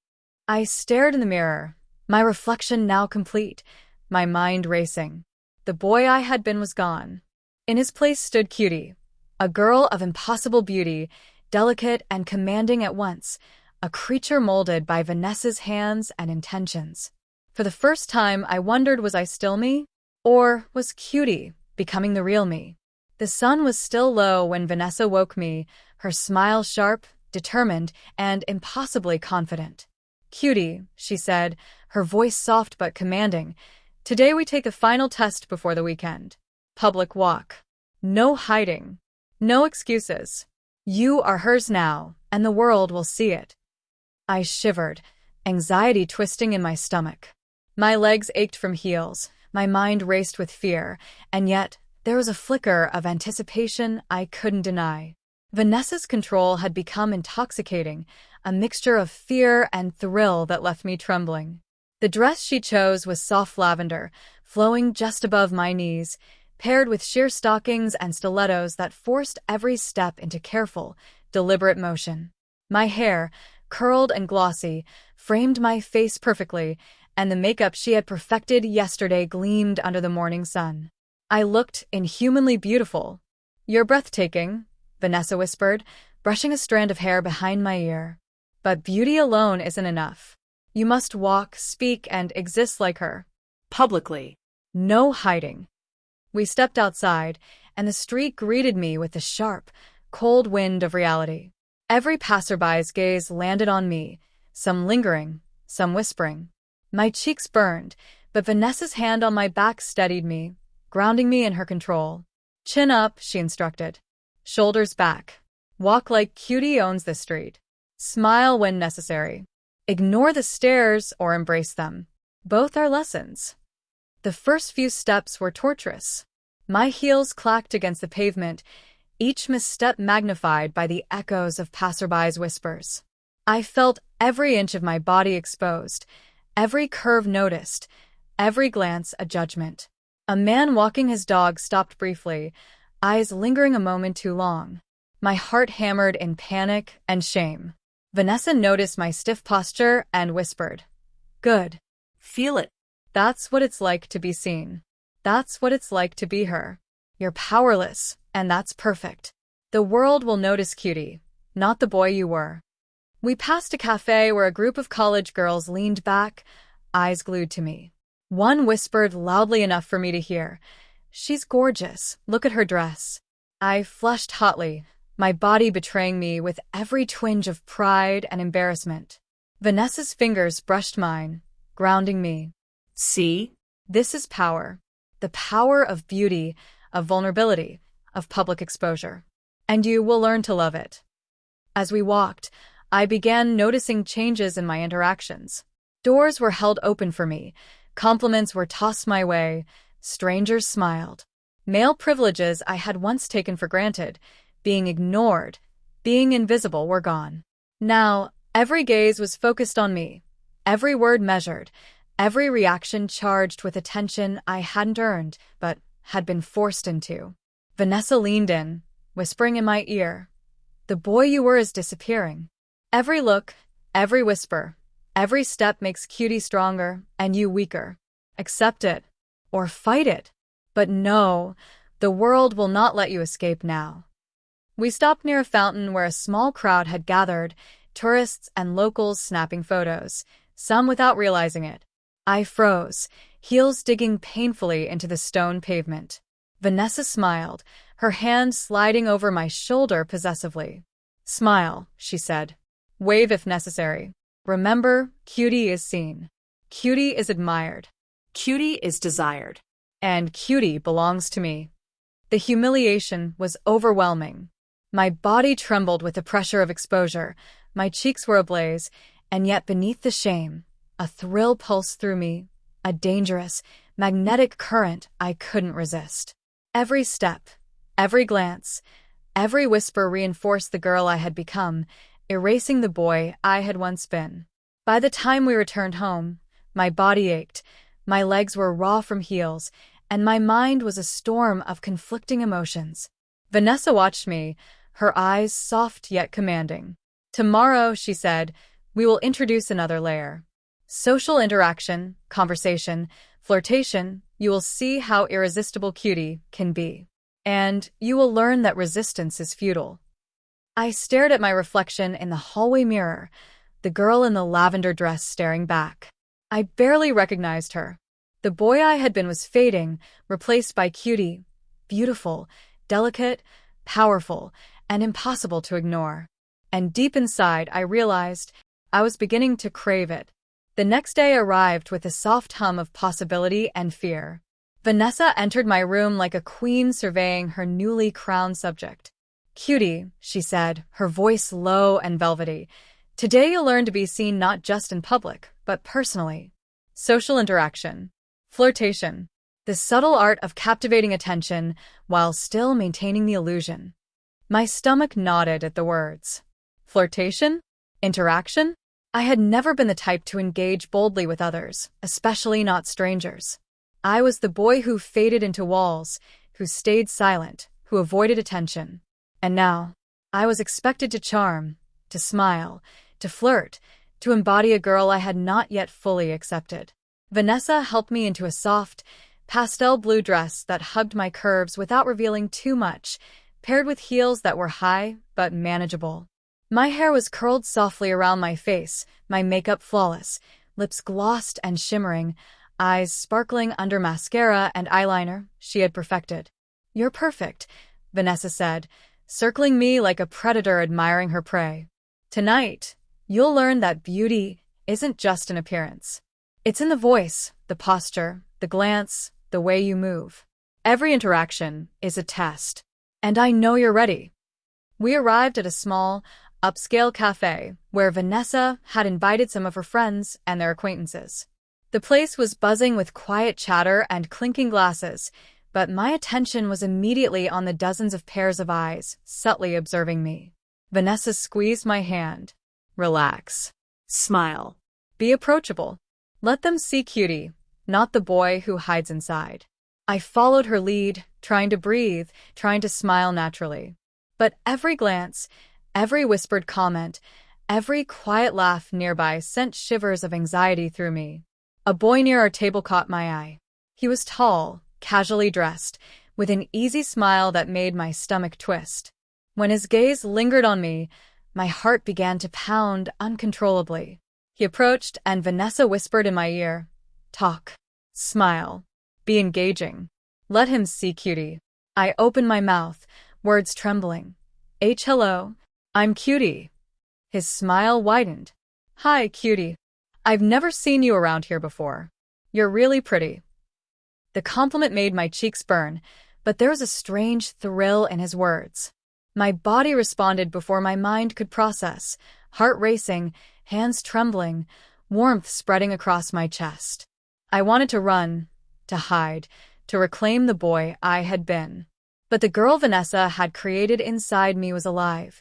[SPEAKER 1] I stared in the mirror, my reflection now complete, my mind racing. The boy I had been was gone. In his place stood Cutie, a girl of impossible beauty, delicate and commanding at once, a creature molded by Vanessa's hands and intentions. For the first time, I wondered, was I still me? Or was Cutie becoming the real me? The sun was still low when Vanessa woke me, her smile sharp, determined, and impossibly confident. "Cutie," she said, her voice soft but commanding, "today we take a final test before the weekend. Public walk. No hiding. No excuses. You are hers now, and the world will see it." I shivered, anxiety twisting in my stomach. My legs ached from heels, my mind raced with fear, and yet there was a flicker of anticipation I couldn't deny. Vanessa's control had become intoxicating, a mixture of fear and thrill that left me trembling. The dress she chose was soft lavender, flowing just above my knees, paired with sheer stockings and stilettos that forced every step into careful, deliberate motion. My hair, curled and glossy, framed my face perfectly, and the makeup she had perfected yesterday gleamed under the morning sun. I looked inhumanly beautiful. "You're breathtaking," Vanessa whispered, brushing a strand of hair behind my ear. "But beauty alone isn't enough. You must walk, speak, and exist like her.
[SPEAKER 2] Publicly.
[SPEAKER 1] No hiding." We stepped outside, and the street greeted me with the sharp, cold wind of reality. Every passerby's gaze landed on me, some lingering, some whispering. My cheeks burned, but Vanessa's hand on my back steadied me, grounding me in her control. "Chin up," she instructed. "Shoulders back. Walk like Cutie owns the street. Smile when necessary." Ignore the stares or embrace them. Both are lessons. The first few steps were torturous. My heels clacked against the pavement, each misstep magnified by the echoes of passerbys' whispers. I felt every inch of my body exposed, every curve noticed, every glance a judgment. A man walking his dog stopped briefly, eyes lingering a moment too long. My heart hammered in panic and shame. Vanessa noticed my stiff posture and whispered, "Good.
[SPEAKER 2] Feel it.
[SPEAKER 1] That's what it's like to be seen. That's what it's like to be her. You're powerless, and that's perfect. The world will notice Cutie, not the boy you were." We passed a cafe where a group of college girls leaned back, eyes glued to me. One whispered loudly enough for me to hear, "She's gorgeous. Look at her dress." I flushed hotly, my body betraying me with every twinge of pride and embarrassment. Vanessa's fingers brushed mine, grounding me.
[SPEAKER 2] See?
[SPEAKER 1] This is power. The power of beauty, of vulnerability, of public exposure. And you will learn to love it. As we walked, I began noticing changes in my interactions. Doors were held open for me, compliments were tossed my way, strangers smiled. Male privileges I had once taken for granted, being ignored, being invisible, were gone. Now, every gaze was focused on me, every word measured, every reaction charged with attention I hadn't earned, but had been forced into. Vanessa leaned in, whispering in my ear, "The boy you were is disappearing." Every look, every whisper, every step makes Cutie stronger and you weaker. Accept it, or fight it. But no, the world will not let you escape now. We stopped near a fountain where a small crowd had gathered, tourists and locals snapping photos, some without realizing it. I froze, heels digging painfully into the stone pavement. Vanessa smiled, her hand sliding over my shoulder possessively. "Smile," she said. "Wave if necessary. Remember, Cutie is seen. Cutie is admired.
[SPEAKER 2] Cutie is desired.
[SPEAKER 1] And Cutie belongs to me." The humiliation was overwhelming. My body trembled with the pressure of exposure, my cheeks were ablaze, and yet beneath the shame, a thrill pulsed through me, a dangerous, magnetic current I couldn't resist. Every step, every glance, every whisper reinforced the girl I had become, erasing the boy I had once been. By the time we returned home, my body ached, my legs were raw from heels, and my mind was a storm of conflicting emotions. Vanessa watched me, her eyes soft yet commanding. "Tomorrow," she said, "we will introduce another layer. Social interaction, conversation, flirtation. You will see how irresistible Cutie can be. And you will learn that resistance is futile." I stared at my reflection in the hallway mirror, the girl in the lavender dress staring back. I barely recognized her. The boy I had been was fading, replaced by Cutie, beautiful, delicate, powerful, and impossible to ignore. And deep inside, I realized I was beginning to crave it. The next day arrived with a soft hum of possibility and fear. Vanessa entered my room like a queen surveying her newly crowned subject. "Cutie," she said, her voice low and velvety, "today you'll learn to be seen not just in public, but personally. Social interaction. Flirtation. The subtle art of captivating attention while still maintaining the illusion." My stomach nodded at the words. Flirtation? Interaction? I had never been the type to engage boldly with others, especially not strangers. I was the boy who faded into walls, who stayed silent, who avoided attention. And now, I was expected to charm, to smile, to flirt, to embody a girl I had not yet fully accepted. Vanessa helped me into a soft, pastel blue dress that hugged my curves without revealing too much, paired with heels that were high but manageable. My hair was curled softly around my face, my makeup flawless, lips glossed and shimmering, eyes sparkling under mascara and eyeliner she had perfected. "You're perfect," Vanessa said, circling me like a predator admiring her prey. "Tonight, you'll learn that beauty isn't just an appearance. It's in the voice, the posture, the glance, the way you move. Every interaction is a test. And I know you're ready." We arrived at a small, upscale cafe where Vanessa had invited some of her friends and their acquaintances. The place was buzzing with quiet chatter and clinking glasses, but my attention was immediately on the dozens of pairs of eyes subtly observing me. Vanessa squeezed my hand. Relax.
[SPEAKER 2] Smile.
[SPEAKER 1] Be approachable. Let them see Cutie, not the boy who hides inside. I followed her lead, trying to breathe, trying to smile naturally. But every glance, every whispered comment, every quiet laugh nearby sent shivers of anxiety through me. A boy near our table caught my eye. He was tall, casually dressed, with an easy smile that made my stomach twist. When his gaze lingered on me, my heart began to pound uncontrollably. He approached, and Vanessa whispered in my ear, "Talk. Smile. Be engaging. Let him see Cutie." I opened my mouth, words trembling. Hello. I'm Cutie." His smile widened. "Hi, Cutie. I've never seen you around here before. You're really pretty." The compliment made my cheeks burn, but there was a strange thrill in his words. My body responded before my mind could process, heart racing, hands trembling, warmth spreading across my chest. I wanted to run, to hide, to reclaim the boy I had been. But the girl Vanessa had created inside me was alive,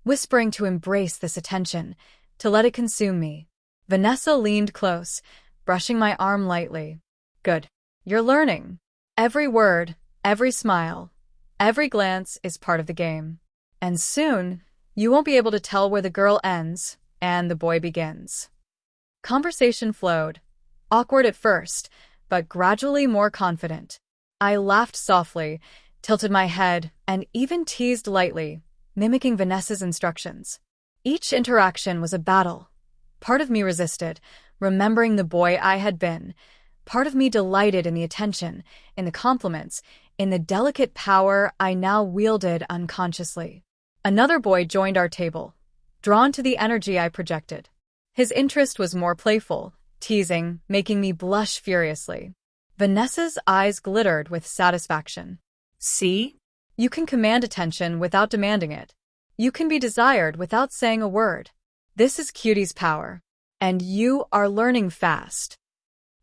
[SPEAKER 1] whispering to embrace this attention, to let it consume me. Vanessa leaned close, brushing my arm lightly. "Good. You're learning. Every word, every smile, every glance is part of the game. And soon, you won't be able to tell where the girl ends and the boy begins." Conversation flowed, awkward at first, but gradually more confident. I laughed softly, tilted my head, and even teased lightly, mimicking Vanessa's instructions. Each interaction was a battle. Part of me resisted, remembering the boy I had been. Part of me delighted in the attention, in the compliments, in the delicate power I now wielded unconsciously. Another boy joined our table, drawn to the energy I projected. His interest was more playful, teasing, making me blush furiously. Vanessa's eyes glittered with satisfaction.
[SPEAKER 2] See?
[SPEAKER 1] You can command attention without demanding it. You can be desired without saying a word. This is Cutie's power. And you are learning fast.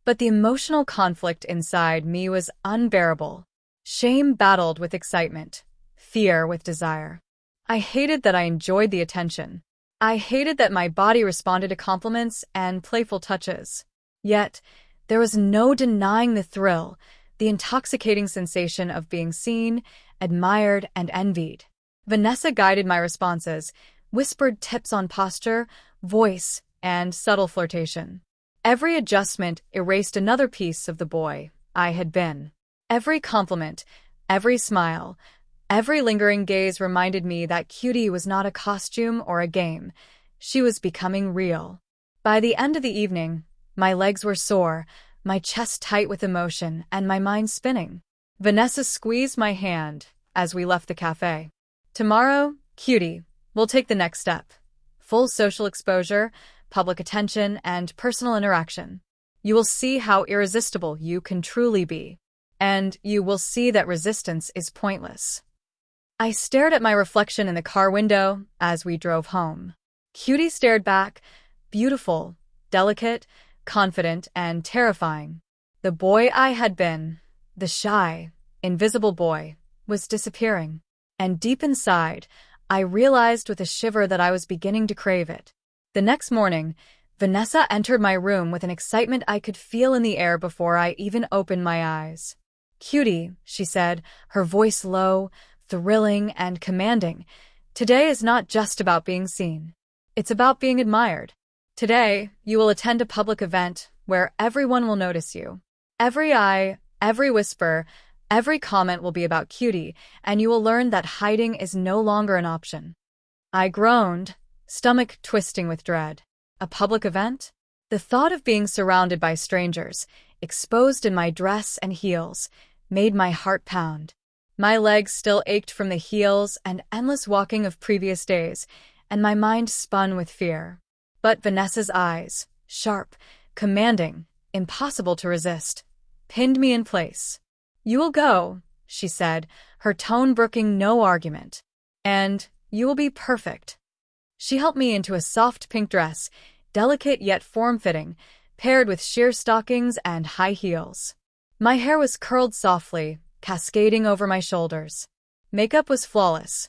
[SPEAKER 1] But the emotional conflict inside me was unbearable. Shame battled with excitement, fear with desire. I hated that I enjoyed the attention. I hated that my body responded to compliments and playful touches. Yet, there was no denying the thrill, the intoxicating sensation of being seen, admired, and envied. Vanessa guided my responses, whispered tips on posture, voice, and subtle flirtation. Every adjustment erased another piece of the boy I had been. Every compliment, every smile, every lingering gaze reminded me that Cutie was not a costume or a game. She was becoming real. By the end of the evening, my legs were sore, my chest tight with emotion, and my mind spinning. Vanessa squeezed my hand as we left the cafe. "Tomorrow, Cutie, we'll take the next step. Full social exposure, public attention, and personal interaction. You will see how irresistible you can truly be. And you will see that resistance is pointless." I stared at my reflection in the car window as we drove home. Cutie stared back, beautiful, delicate, confident, and terrifying. The boy I had been, the shy, invisible boy, was disappearing. And deep inside, I realized with a shiver that I was beginning to crave it. The next morning, Vanessa entered my room with an excitement I could feel in the air before I even opened my eyes. "Cutie," she said, her voice low, thrilling, and commanding. "Today is not just about being seen. It's about being admired. Today, you will attend a public event where everyone will notice you. Every eye, every whisper, every comment will be about Cutie, and you will learn that hiding is no longer an option." I groaned, stomach twisting with dread. A public event? The thought of being surrounded by strangers, exposed in my dress and heels, made my heart pound. My legs still ached from the heels and endless walking of previous days, and my mind spun with fear. But Vanessa's eyes, sharp, commanding, impossible to resist, pinned me in place. "You will go," she said, her tone brooking no argument. "And you will be perfect." She helped me into a soft pink dress, delicate yet form-fitting, paired with sheer stockings and high heels. My hair was curled softly, cascading over my shoulders. Makeup was flawless.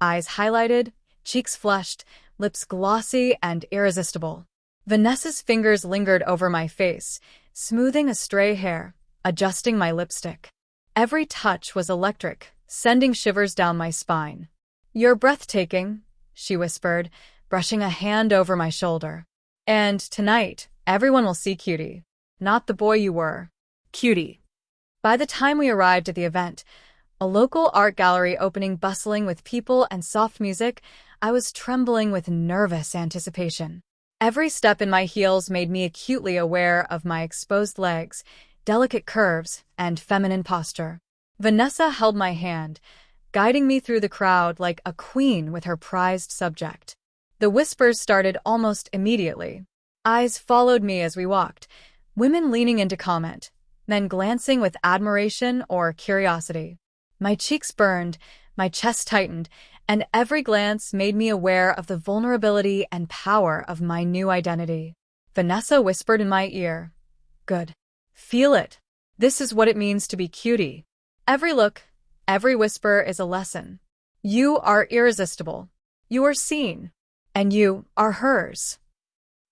[SPEAKER 1] Eyes highlighted, cheeks flushed, lips glossy and irresistible. Vanessa's fingers lingered over my face, smoothing a stray hair, adjusting my lipstick. Every touch was electric, sending shivers down my spine. "You're breathtaking," she whispered, brushing a hand over my shoulder. "And tonight, everyone will see Cutie, not the boy you were."
[SPEAKER 2] Cutie.
[SPEAKER 1] By the time we arrived at the event, a local art gallery opening bustling with people and soft music, I was trembling with nervous anticipation. Every step in my heels made me acutely aware of my exposed legs, delicate curves, and feminine posture. Vanessa held my hand, guiding me through the crowd like a queen with her prized subject. The whispers started almost immediately. Eyes followed me as we walked, women leaning in to comment, men glancing with admiration or curiosity. My cheeks burned, my chest tightened, and every glance made me aware of the vulnerability and power of my new identity. Vanessa whispered in my ear, "Good. Feel it. This is what it means to be Cutie." Every look, every whisper is a lesson. You are irresistible. You are seen. And you are hers.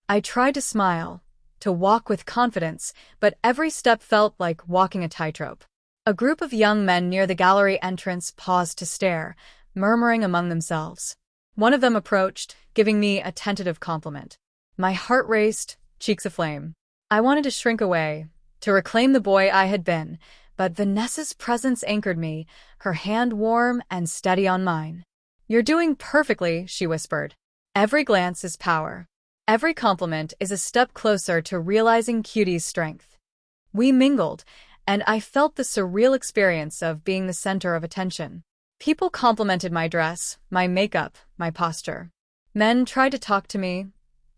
[SPEAKER 1] I tried to smile, to walk with confidence, but every step felt like walking a tightrope. A group of young men near the gallery entrance paused to stare, murmuring among themselves. One of them approached, giving me a tentative compliment. My heart raced, cheeks aflame. I wanted to shrink away, to reclaim the boy I had been, but Vanessa's presence anchored me, her hand warm and steady on mine. "You're doing perfectly," she whispered. "Every glance is power. Every compliment is a step closer to realizing Cutie's strength." We mingled, and I felt the surreal experience of being the center of attention. People complimented my dress, my makeup, my posture. Men tried to talk to me,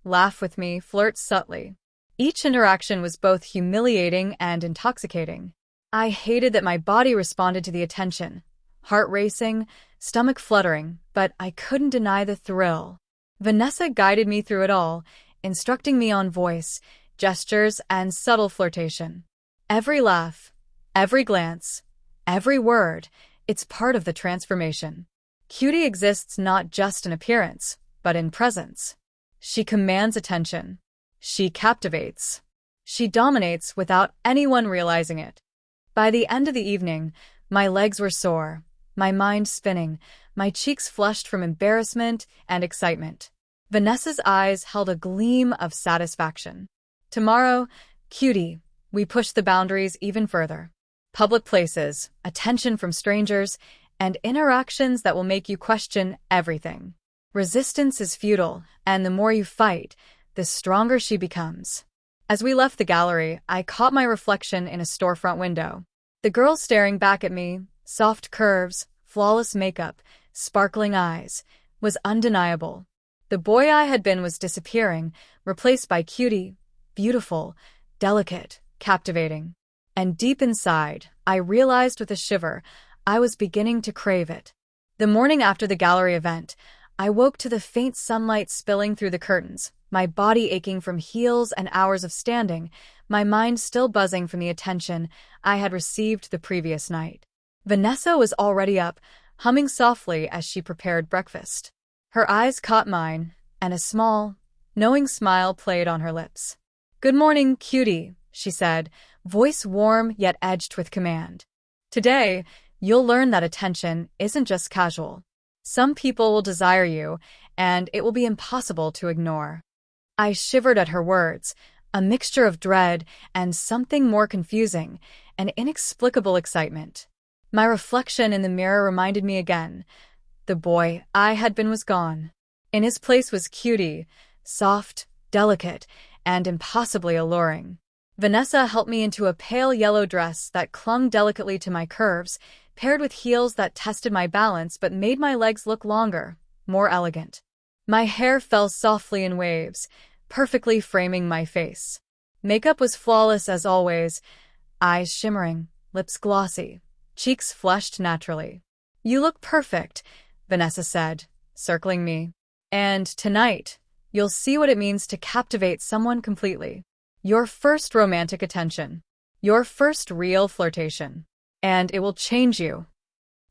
[SPEAKER 1] laugh with me, flirt subtly. Each interaction was both humiliating and intoxicating. I hated that my body responded to the attention, heart racing, stomach fluttering, but I couldn't deny the thrill. Vanessa guided me through it all, instructing me on voice, gestures, and subtle flirtation. Every laugh, every glance, every word, it's part of the transformation. Cutie exists not just in appearance, but in presence. She commands attention. She captivates. She dominates without anyone realizing it. By the end of the evening, my legs were sore, my mind spinning, my cheeks flushed from embarrassment and excitement. Vanessa's eyes held a gleam of satisfaction. "Tomorrow, Cutie, we push the boundaries even further. Public places, attention from strangers, and interactions that will make you question everything. Resistance is futile, and the more you fight, the stronger she becomes." As we left the gallery, I caught my reflection in a storefront window. The girl staring back at me, soft curves, flawless makeup, sparkling eyes, was undeniable. The boy I had been was disappearing, replaced by Cutie, beautiful, delicate, captivating. And deep inside, I realized with a shiver, I was beginning to crave it. The morning after the gallery event, I woke to the faint sunlight spilling through the curtains, my body aching from heels and hours of standing, my mind still buzzing from the attention I had received the previous night. Vanessa was already up, humming softly as she prepared breakfast. Her eyes caught mine, and a small, knowing smile played on her lips. "Good morning, Cutie," she said, voice warm yet edged with command. "Today, you'll learn that attention isn't just casual. Some people will desire you, and it will be impossible to ignore." I shivered at her words, a mixture of dread and something more confusing, an inexplicable excitement. My reflection in the mirror reminded me again. The boy I had been was gone. In his place was Cutie, soft, delicate, and impossibly alluring. Vanessa helped me into a pale yellow dress that clung delicately to my curves, paired with heels that tested my balance but made my legs look longer, more elegant. My hair fell softly in waves, perfectly framing my face. Makeup was flawless as always, eyes shimmering, lips glossy, cheeks flushed naturally. "You look perfect," Vanessa said, circling me. And tonight, you'll see what it means to captivate someone completely. Your first romantic attention. Your first real flirtation. And it will change you.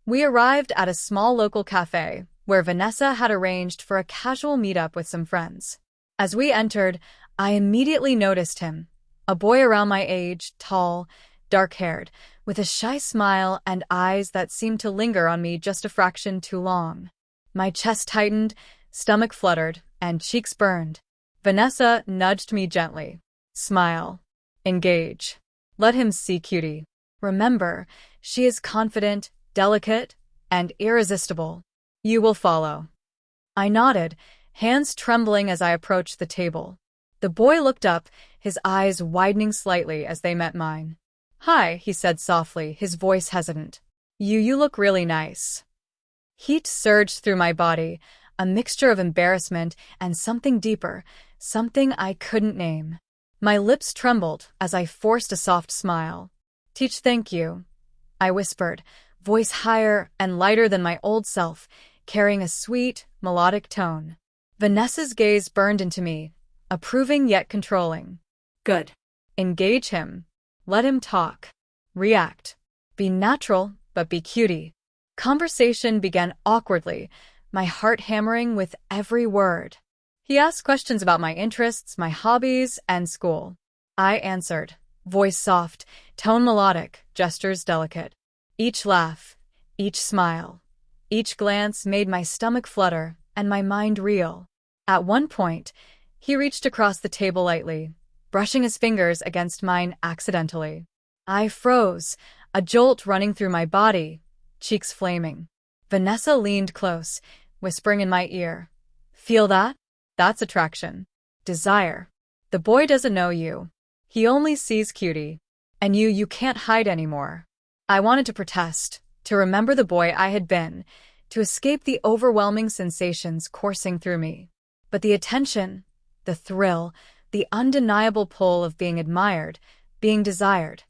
[SPEAKER 1] We arrived at a small local cafe where Vanessa had arranged for a casual meetup with some friends. As we entered, I immediately noticed him, a boy around my age, tall, dark-haired, with a shy smile and eyes that seemed to linger on me just a fraction too long. My chest tightened, stomach fluttered, and cheeks burned. Vanessa nudged me gently. Smile. Engage. Let him see Cutie. Remember, she is confident, delicate, and irresistible. You will follow. I nodded, hands trembling as I approached the table. The boy looked up, his eyes widening slightly as they met mine. Hi, he said softly, his voice hesitant. You look really nice. Heat surged through my body, a mixture of embarrassment and something deeper, something I couldn't name. My lips trembled as I forced a soft smile. Thank you, I whispered, voice higher and lighter than my old self, carrying a sweet, melodic tone. Vanessa's gaze burned into me, approving yet controlling.
[SPEAKER 2] Good.
[SPEAKER 1] Engage him. Let him talk. React. Be natural, but be cutie. Conversation began awkwardly, my heart hammering with every word. He asked questions about my interests, my hobbies, and school. I answered, voice soft, tone melodic, gestures delicate. Each laugh, each smile, each glance made my stomach flutter and my mind reel. At one point, he reached across the table lightly, brushing his fingers against mine accidentally. I froze, a jolt running through my body, cheeks flaming. Vanessa leaned close, whispering in my ear. Feel that? That's attraction. Desire. The boy doesn't know you. He only sees Cutie. And you can't hide anymore. I wanted to protest, to remember the boy I had been, to escape the overwhelming sensations coursing through me. But the attention, the thrill, the undeniable pull of being admired, being desired,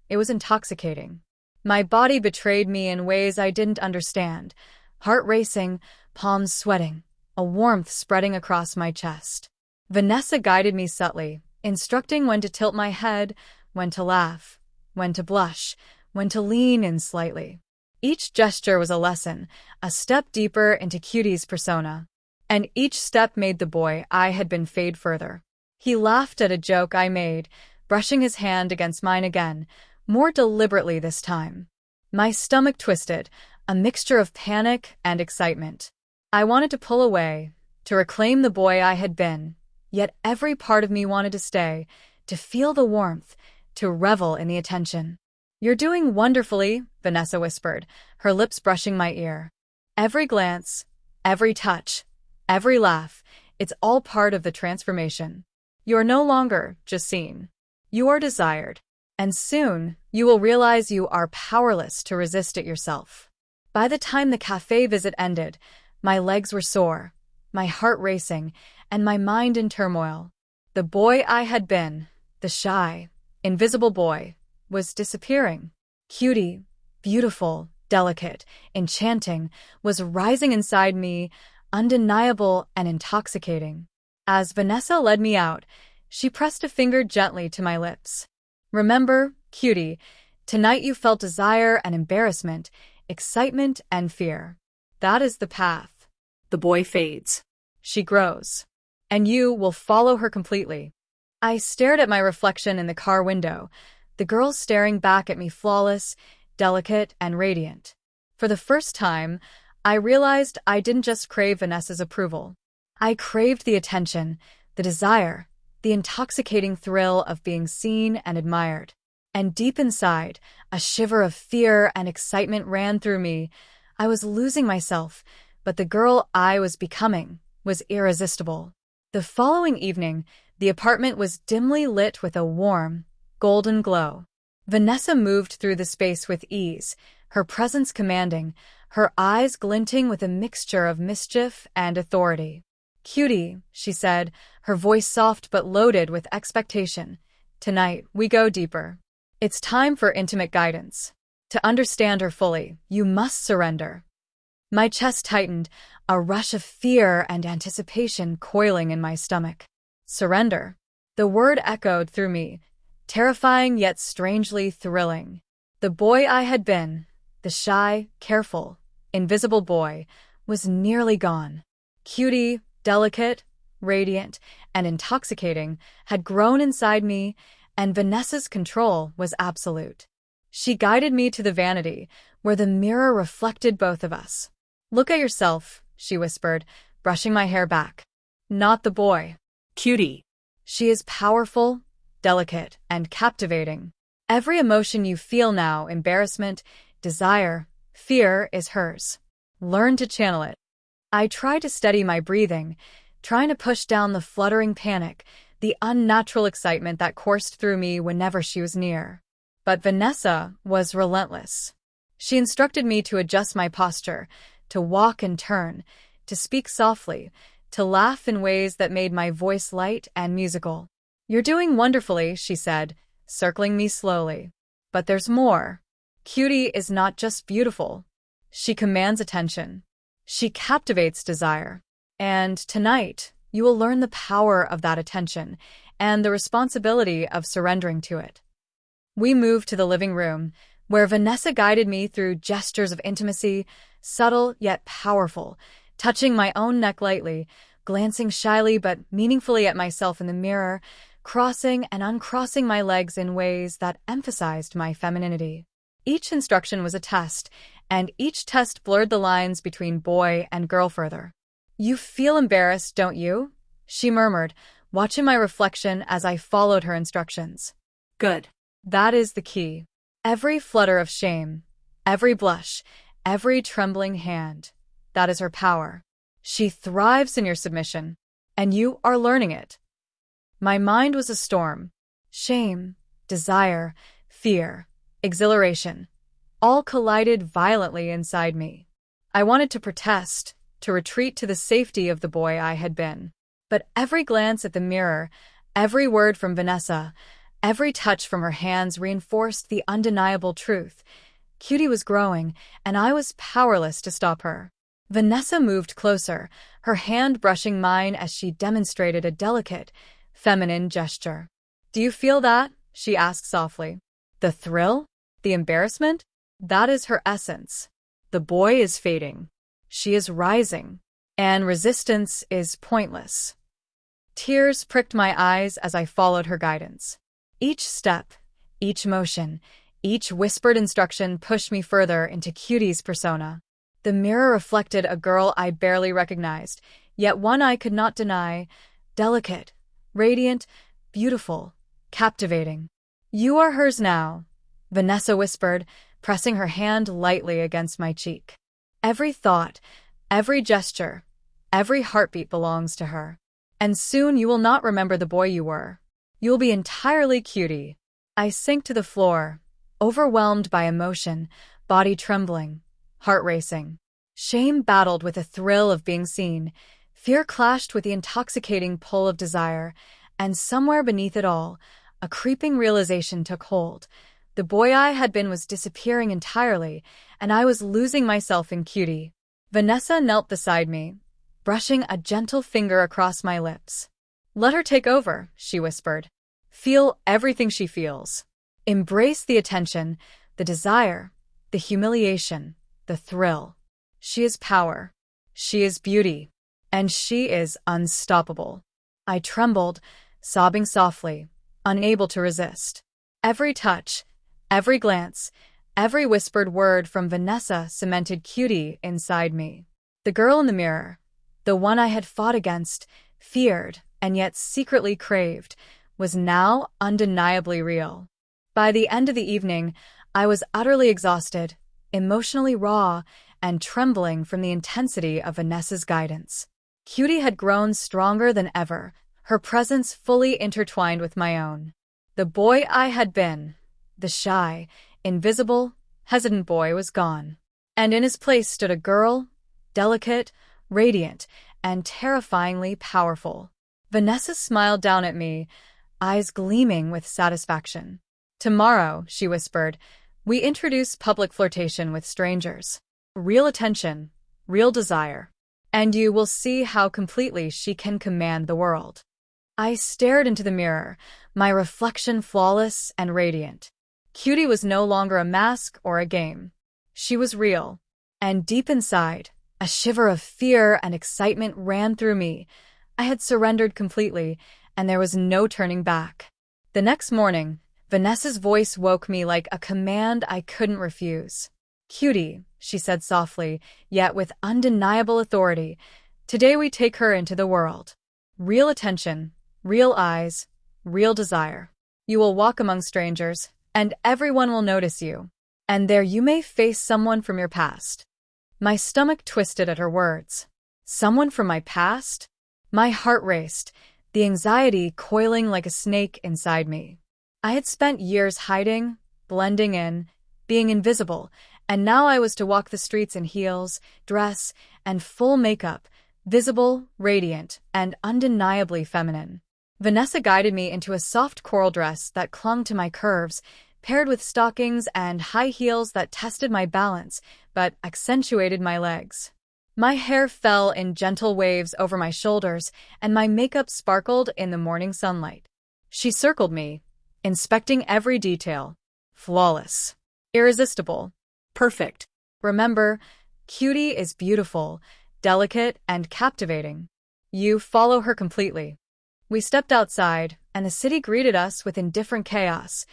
[SPEAKER 1] it was intoxicating. My body betrayed me in ways I didn't understand, heart racing, palms sweating, a warmth spreading across my chest. Vanessa guided me subtly, instructing when to tilt my head, when to laugh, when to blush, when to lean in slightly. Each gesture was a lesson, a step deeper into Cutie's persona. And each step made the boy I had been fade further. He laughed at a joke I made, brushing his hand against mine again, more deliberately this time. My stomach twisted, a mixture of panic and excitement. I wanted to pull away, to reclaim the boy I had been, yet every part of me wanted to stay, to feel the warmth, to revel in the attention. You're doing wonderfully, Vanessa whispered, her lips brushing my ear. Every glance, every touch, every laugh, it's all part of the transformation. You are no longer just seen. You are desired. And soon, you will realize you are powerless to resist it yourself. By the time the cafe visit ended, my legs were sore, my heart racing, and my mind in turmoil. The boy I had been, the shy, invisible boy, was disappearing. Cutie, beautiful, delicate, enchanting, was rising inside me, undeniable and intoxicating. As Vanessa led me out, she pressed a finger gently to my lips. Remember, Cutie, tonight you felt desire and embarrassment, excitement and fear. That is the path.
[SPEAKER 2] The boy fades.
[SPEAKER 1] She grows. And you will follow her completely. I stared at my reflection in the car window, the girl staring back at me flawless, delicate, and radiant. For the first time, I realized I didn't just crave Vanessa's approval. I craved the attention, the desire, the intoxicating thrill of being seen and admired. And deep inside, a shiver of fear and excitement ran through me. I was losing myself, but the girl I was becoming was irresistible. The following evening, the apartment was dimly lit with a warm, golden glow. Vanessa moved through the space with ease, her presence commanding, her eyes glinting with a mixture of mischief and authority. Cutie, she said, her voice soft but loaded with expectation. Tonight, we go deeper. It's time for intimate guidance. To understand her fully, you must surrender. My chest tightened, a rush of fear and anticipation coiling in my stomach. Surrender. The word echoed through me, terrifying yet strangely thrilling. The boy I had been, the shy, careful, invisible boy, was nearly gone. Cutie, delicate, radiant, and intoxicating, had grown inside me, and Vanessa's control was absolute. She guided me to the vanity, where the mirror reflected both of us. "Look at yourself," she whispered, brushing my hair back. "Not the boy.
[SPEAKER 2] Cutie.
[SPEAKER 1] She is powerful, delicate, and captivating. Every emotion you feel now, embarrassment, desire, fear, is hers. Learn to channel it." I tried to steady my breathing, trying to push down the fluttering panic, the unnatural excitement that coursed through me whenever she was near. But Vanessa was relentless. She instructed me to adjust my posture, to walk and turn, to speak softly, to laugh in ways that made my voice light and musical. "You're doing wonderfully," she said, circling me slowly. "But there's more. Cutie is not just beautiful. She commands attention. She captivates desire. And tonight, you will learn the power of that attention and the responsibility of surrendering to it." We moved to the living room, where Vanessa guided me through gestures of intimacy, subtle yet powerful, touching my own neck lightly, glancing shyly but meaningfully at myself in the mirror, crossing and uncrossing my legs in ways that emphasized my femininity. Each instruction was a test, and each test blurred the lines between boy and girl further. "You feel embarrassed, don't you?" she murmured, watching my reflection as I followed her instructions.
[SPEAKER 2] Good.
[SPEAKER 1] That is the key. Every flutter of shame, every blush, every trembling hand, that is her power. She thrives in your submission, and you are learning it. My mind was a storm. Shame, desire, fear, exhilaration, all collided violently inside me. I wanted to protest, to retreat to the safety of the boy I had been. But every glance at the mirror, every word from Vanessa, every touch from her hands reinforced the undeniable truth. Cutie was growing, and I was powerless to stop her. Vanessa moved closer, her hand brushing mine as she demonstrated a delicate, feminine gesture. "Do you feel that?" she asked softly. "The thrill? The embarrassment? That is her essence. The boy is fading. She is rising. And resistance is pointless." Tears pricked my eyes as I followed her guidance. Each step, each motion, each whispered instruction pushed me further into Cutie's persona. The mirror reflected a girl I barely recognized, yet one I could not deny, delicate, radiant, beautiful, captivating. "You are hers now," Vanessa whispered, pressing her hand lightly against my cheek. "Every thought, every gesture, every heartbeat belongs to her. And soon you will not remember the boy you were. You will be entirely Cutie." I sank to the floor, overwhelmed by emotion, body trembling, heart racing. Shame battled with the thrill of being seen, fear clashed with the intoxicating pull of desire, and somewhere beneath it all, a creeping realization took hold. The boy I had been was disappearing entirely, and I was losing myself in Cutie. Vanessa knelt beside me, brushing a gentle finger across my lips. "Let her take over," she whispered. "Feel everything she feels. Embrace the attention, the desire, the humiliation, the thrill. She is power. She is beauty. And she is unstoppable." I trembled, sobbing softly, unable to resist. Every touch, every glance, every whispered word from Vanessa cemented Cutie inside me. The girl in the mirror, the one I had fought against, feared, and yet secretly craved, was now undeniably real. By the end of the evening, I was utterly exhausted, emotionally raw, and trembling from the intensity of Vanessa's guidance. Cutie had grown stronger than ever, her presence fully intertwined with my own. The boy I had been, the shy, invisible, hesitant boy, was gone. And in his place stood a girl, delicate, radiant, and terrifyingly powerful. Vanessa smiled down at me, eyes gleaming with satisfaction. "Tomorrow," she whispered, "we introduce public flirtation with strangers. Real attention, real desire. And you will see how completely she can command the world. I stared into the mirror, my reflection flawless and radiant. Cutie was no longer a mask or a game. She was real. And deep inside, a shiver of fear and excitement ran through me. I had surrendered completely, and there was no turning back. The next morning, Vanessa's voice woke me like a command I couldn't refuse. "Cutie," she said softly, yet with undeniable authority, "today we take her into the world. Real attention, real eyes, real desire. You will walk among strangers, and everyone will notice you. And there you may face someone from your past." My stomach twisted at her words. Someone from my past? My heart raced, the anxiety coiling like a snake inside me. I had spent years hiding, blending in, being invisible, and now I was to walk the streets in heels, dress, and full makeup, visible, radiant, and undeniably feminine. Vanessa guided me into a soft coral dress that clung to my curves, paired with stockings and high heels that tested my balance, but accentuated my legs. My hair fell in gentle waves over my shoulders, and my makeup sparkled in the morning sunlight. She circled me, inspecting every detail. Flawless. Irresistible.
[SPEAKER 2] Perfect.
[SPEAKER 1] Remember, Cutie is beautiful, delicate, and captivating. You follow her completely. We stepped outside, and the city greeted us with indifferent chaos.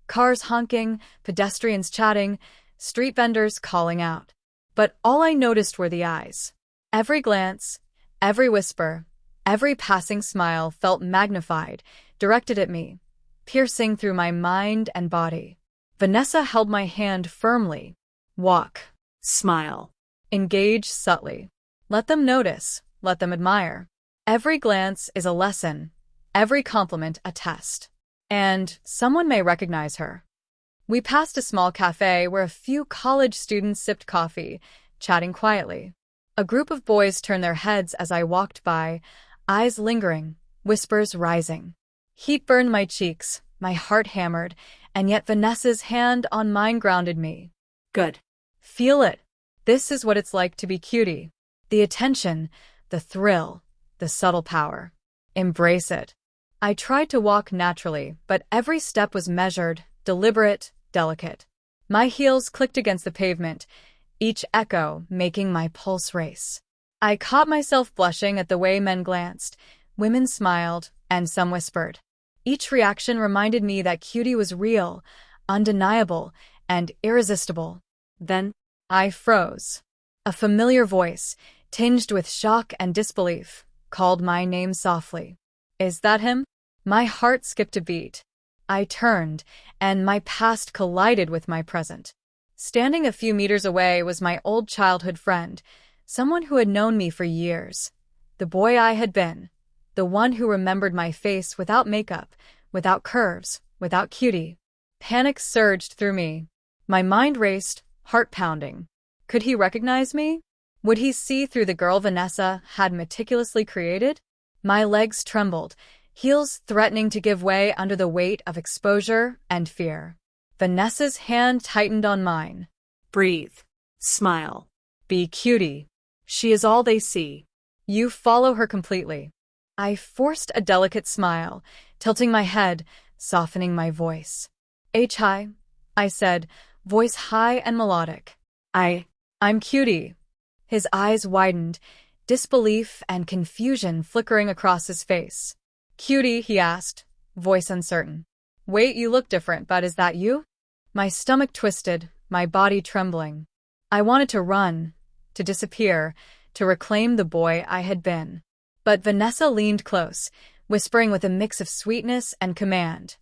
[SPEAKER 1] Cars honking, pedestrians chatting, street vendors calling out. But all I noticed were the eyes. Every glance, every whisper, every passing smile felt magnified, directed at me, piercing through my mind and body. Vanessa held my hand firmly. Walk.
[SPEAKER 2] Smile.
[SPEAKER 1] Engage subtly. Let them notice, let them admire. Every glance is a lesson, every compliment a test. And someone may recognize her. We passed a small cafe where a few college students sipped coffee, chatting quietly. A group of boys turned their heads as I walked by, eyes lingering, whispers rising. Heat burned my cheeks, my heart hammered, and yet Vanessa's hand on mine grounded me.
[SPEAKER 2] Good.
[SPEAKER 1] Feel it. This is what it's like to be Cutie. The attention, the thrill, the subtle power. Embrace it. I tried to walk naturally, but every step was measured, deliberate, delicate. My heels clicked against the pavement, each echo making my pulse race. I caught myself blushing at the way men glanced, women smiled, and some whispered. Each reaction reminded me that Cutie was real, undeniable, and irresistible. Then I froze. A familiar voice, tinged with shock and disbelief, called my name softly. "Is that him?" My heart skipped a beat. I turned, and my past collided with my present. Standing a few meters away was my old childhood friend, someone who had known me for years. The boy I had been, the one who remembered my face without makeup, without curves, without Cutie. Panic surged through me. My mind raced, heart pounding. Could he recognize me? Would he see through the girl Vanessa had meticulously created? My legs trembled, heels threatening to give way under the weight of exposure and fear. Vanessa's hand tightened on mine.
[SPEAKER 2] Breathe. Smile.
[SPEAKER 1] Be Cutie.
[SPEAKER 2] She is all they see.
[SPEAKER 1] You follow her completely. I forced a delicate smile, tilting my head, softening my voice. "Hi," I said, voice high and melodic. I'm Cutie." His eyes widened, disbelief and confusion flickering across his face. "Cutie," he asked, voice uncertain. "Wait, you look different, but is that you?" My stomach twisted, my body trembling. I wanted to run, to disappear, to reclaim the boy I had been. But Vanessa leaned close, whispering with a mix of sweetness and command.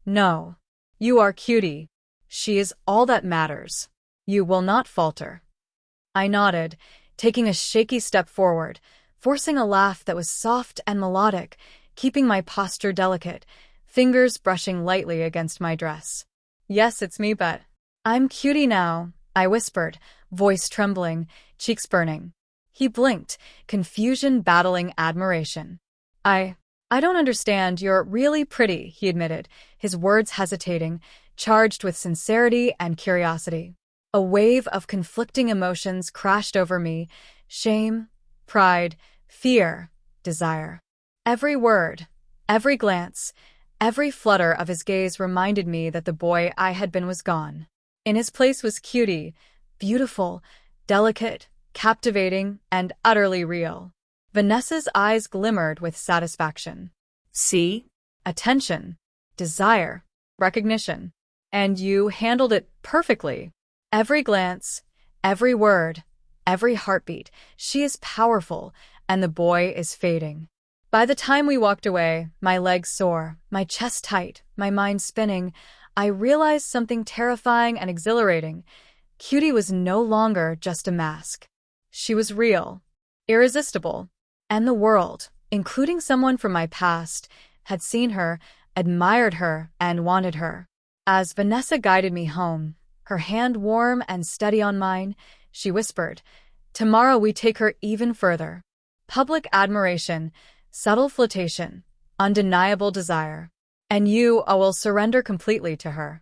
[SPEAKER 1] "No. You are Cutie. She is all that matters. You will not falter." I nodded, taking a shaky step forward, forcing a laugh that was soft and melodic, keeping my posture delicate, fingers brushing lightly against my dress. "Yes, it's me, but I'm Cutie now," I whispered, voice trembling, cheeks burning. He blinked, confusion battling admiration. I don't understand. You're really pretty," he admitted, his words hesitating, charged with sincerity and curiosity. A wave of conflicting emotions crashed over me, shame, pride, fear, desire. Every word, every glance, every flutter of his gaze reminded me that the boy I had been was gone. In his place was Cutie, beautiful, delicate, captivating, and utterly real. Vanessa's eyes glimmered with satisfaction.
[SPEAKER 2] See?
[SPEAKER 1] Attention, desire, recognition. And you handled it perfectly. Every glance, every word, every heartbeat. She is powerful, and the boy is fading. By the time we walked away, my legs sore, my chest tight, my mind spinning, I realized something terrifying and exhilarating. Cutie was no longer just a mask. She was real, irresistible, and the world, including someone from my past, had seen her, admired her, and wanted her. As Vanessa guided me home, her hand warm and steady on mine, she whispered, "Tomorrow we take her even further." Public admiration, subtle flirtation, undeniable desire. And you will surrender completely to her.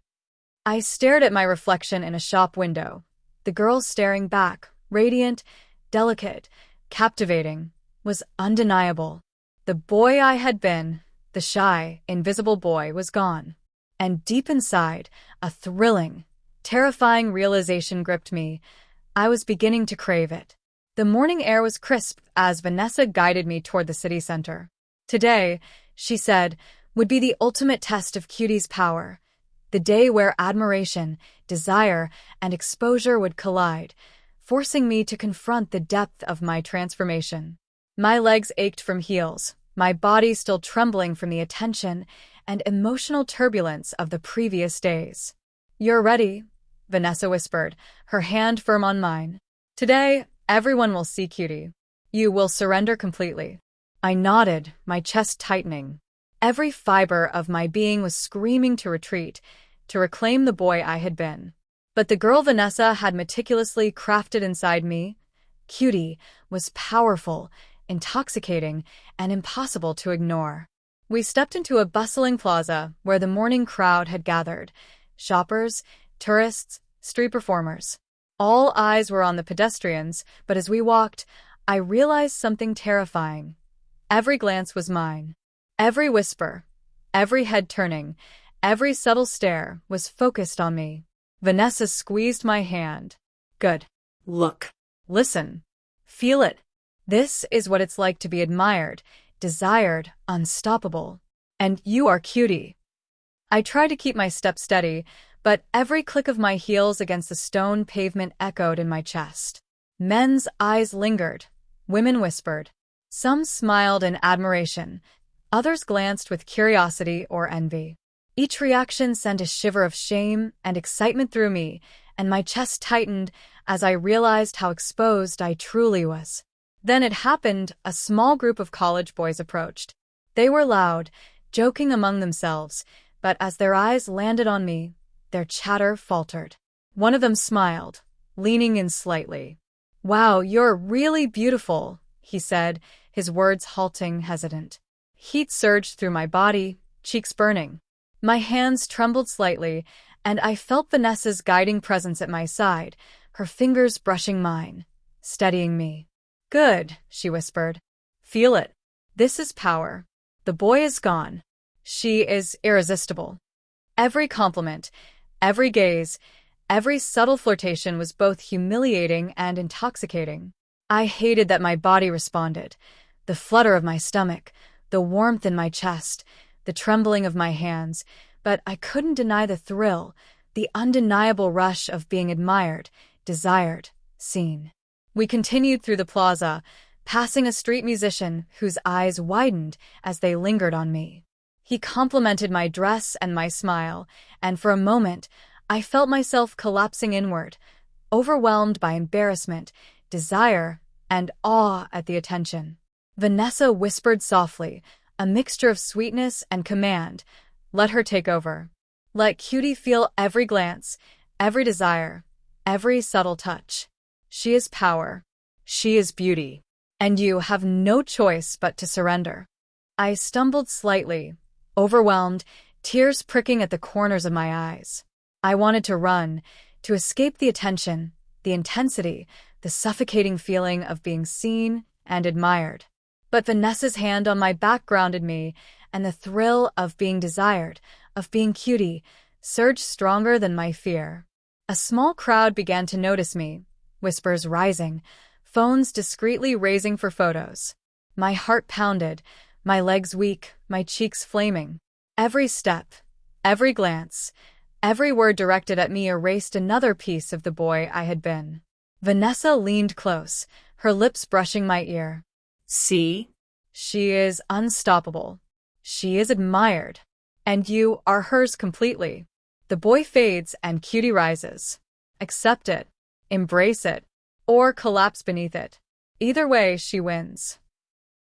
[SPEAKER 1] I stared at my reflection in a shop window. The girl staring back, radiant, delicate, captivating, was undeniable. The boy I had been, the shy, invisible boy, was gone. And deep inside, a thrilling, terrifying realization gripped me. I was beginning to crave it. The morning air was crisp as Vanessa guided me toward the city center. Today, she said, would be the ultimate test of Cutie's power. The day where admiration, desire, and exposure would collide, forcing me to confront the depth of my transformation. My legs ached from heels, my body still trembling from the attention and emotional turbulence of the previous days. "You're ready," Vanessa whispered, her hand firm on mine. "Today, everyone will see Cutie. You will surrender completely." I nodded, my chest tightening. Every fiber of my being was screaming to retreat, to reclaim the boy I had been. But the girl Vanessa had meticulously crafted inside me, Cutie, was powerful, intoxicating, and impossible to ignore. We stepped into a bustling plaza where the morning crowd had gathered. Shoppers, tourists, street performers. All eyes were on the pedestrians, but as we walked, I realized something terrifying. Every glance was mine. Every whisper, every head turning, every subtle stare was focused on me. Vanessa squeezed my hand. "Good.
[SPEAKER 2] Look.
[SPEAKER 1] Listen. Feel it. This is what it's like to be admired, desired, unstoppable. And you are Cutie." I tried to keep my step steady, but every click of my heels against the stone pavement echoed in my chest. Men's eyes lingered. Women whispered. Some smiled in admiration. Others glanced with curiosity or envy. Each reaction sent a shiver of shame and excitement through me, and my chest tightened as I realized how exposed I truly was. Then it happened. A small group of college boys approached. They were loud, joking among themselves, but as their eyes landed on me, their chatter faltered. One of them smiled, leaning in slightly. "Wow, you're really beautiful," he said, his words halting, hesitant. Heat surged through my body, cheeks burning. My hands trembled slightly, and I felt Vanessa's guiding presence at my side, her fingers brushing mine, steadying me. "Good," she whispered. "Feel it. This is power. The boy is gone. She is irresistible." Every compliment, every gaze, every subtle flirtation was both humiliating and intoxicating. I hated that my body responded. The flutter of my stomach, the warmth in my chest, the trembling of my hands, but I couldn't deny the thrill, the undeniable rush of being admired, desired, seen. We continued through the plaza, passing a street musician whose eyes widened as they lingered on me. He complimented my dress and my smile, and for a moment, I felt myself collapsing inward, overwhelmed by embarrassment, desire, and awe at the attention. Vanessa whispered softly, a mixture of sweetness and command. Let her take over. Let Cutie feel every glance, every desire, every subtle touch. She is power. She is beauty. And you have no choice but to surrender. I stumbled slightly, overwhelmed, tears pricking at the corners of my eyes. I wanted to run, to escape the attention, the intensity, the suffocating feeling of being seen and admired. But Vanessa's hand on my back grounded me, and the thrill of being desired, of being Cutie, surged stronger than my fear. A small crowd began to notice me, whispers rising, phones discreetly raising for photos. My heart pounded, my legs weak, my cheeks flaming. Every step, every glance, every word directed at me erased another piece of the boy I had been. Vanessa leaned close, her lips brushing my ear.
[SPEAKER 2] See?
[SPEAKER 1] She is unstoppable. She is admired. And you are hers completely. The boy fades and Cutie rises. Accept it, embrace it, or collapse beneath it. Either way, she wins.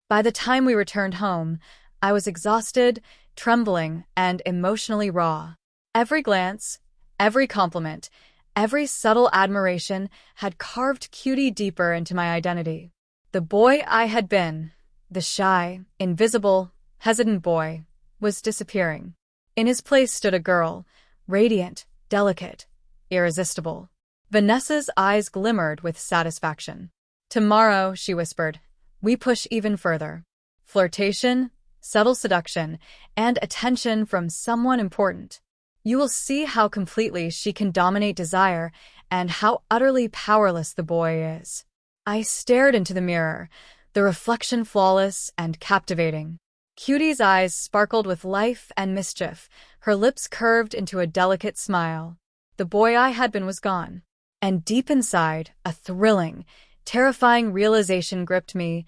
[SPEAKER 1] By the time we returned home, I was exhausted, trembling, and emotionally raw. Every glance, every compliment, every subtle admiration had carved Cutie deeper into my identity. The boy I had been, the shy, invisible, hesitant boy, was disappearing. In his place stood a girl, radiant, delicate, irresistible. Vanessa's eyes glimmered with satisfaction. Tomorrow, she whispered, we push even further. Flirtation, subtle seduction, and attention from someone important. You will see how completely she can dominate desire and how utterly powerless the boy is. I stared into the mirror, the reflection flawless and captivating. Cutie's eyes sparkled with life and mischief, her lips curved into a delicate smile. The boy I had been was gone. And deep inside, a thrilling, terrifying realization gripped me.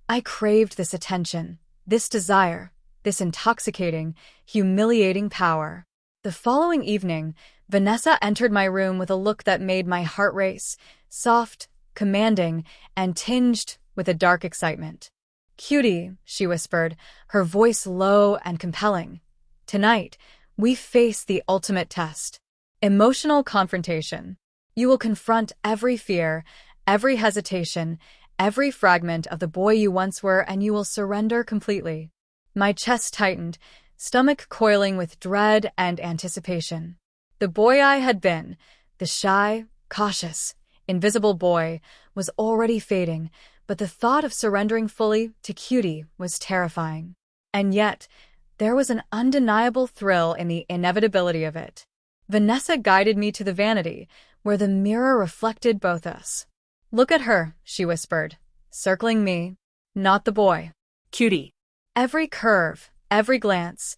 [SPEAKER 1] I craved this attention, this desire, this intoxicating, humiliating power. The following evening, Vanessa entered my room with a look that made my heart race, soft, commanding, and tinged with a dark excitement. Cutie, she whispered, her voice low and compelling. Tonight, we face the ultimate test. Emotional confrontation. You will confront every fear, every hesitation, every fragment of the boy you once were, and you will surrender completely. My chest tightened, stomach coiling with dread and anticipation. The boy I had been, the shy, cautious, invisible boy, was already fading, but the thought of surrendering fully to Cutie was terrifying. And yet, there was an undeniable thrill in the inevitability of it. Vanessa guided me to the vanity, where the mirror reflected both us. Look at her, she whispered, circling me, not the boy.
[SPEAKER 2] Cutie.
[SPEAKER 1] Every curve, every glance,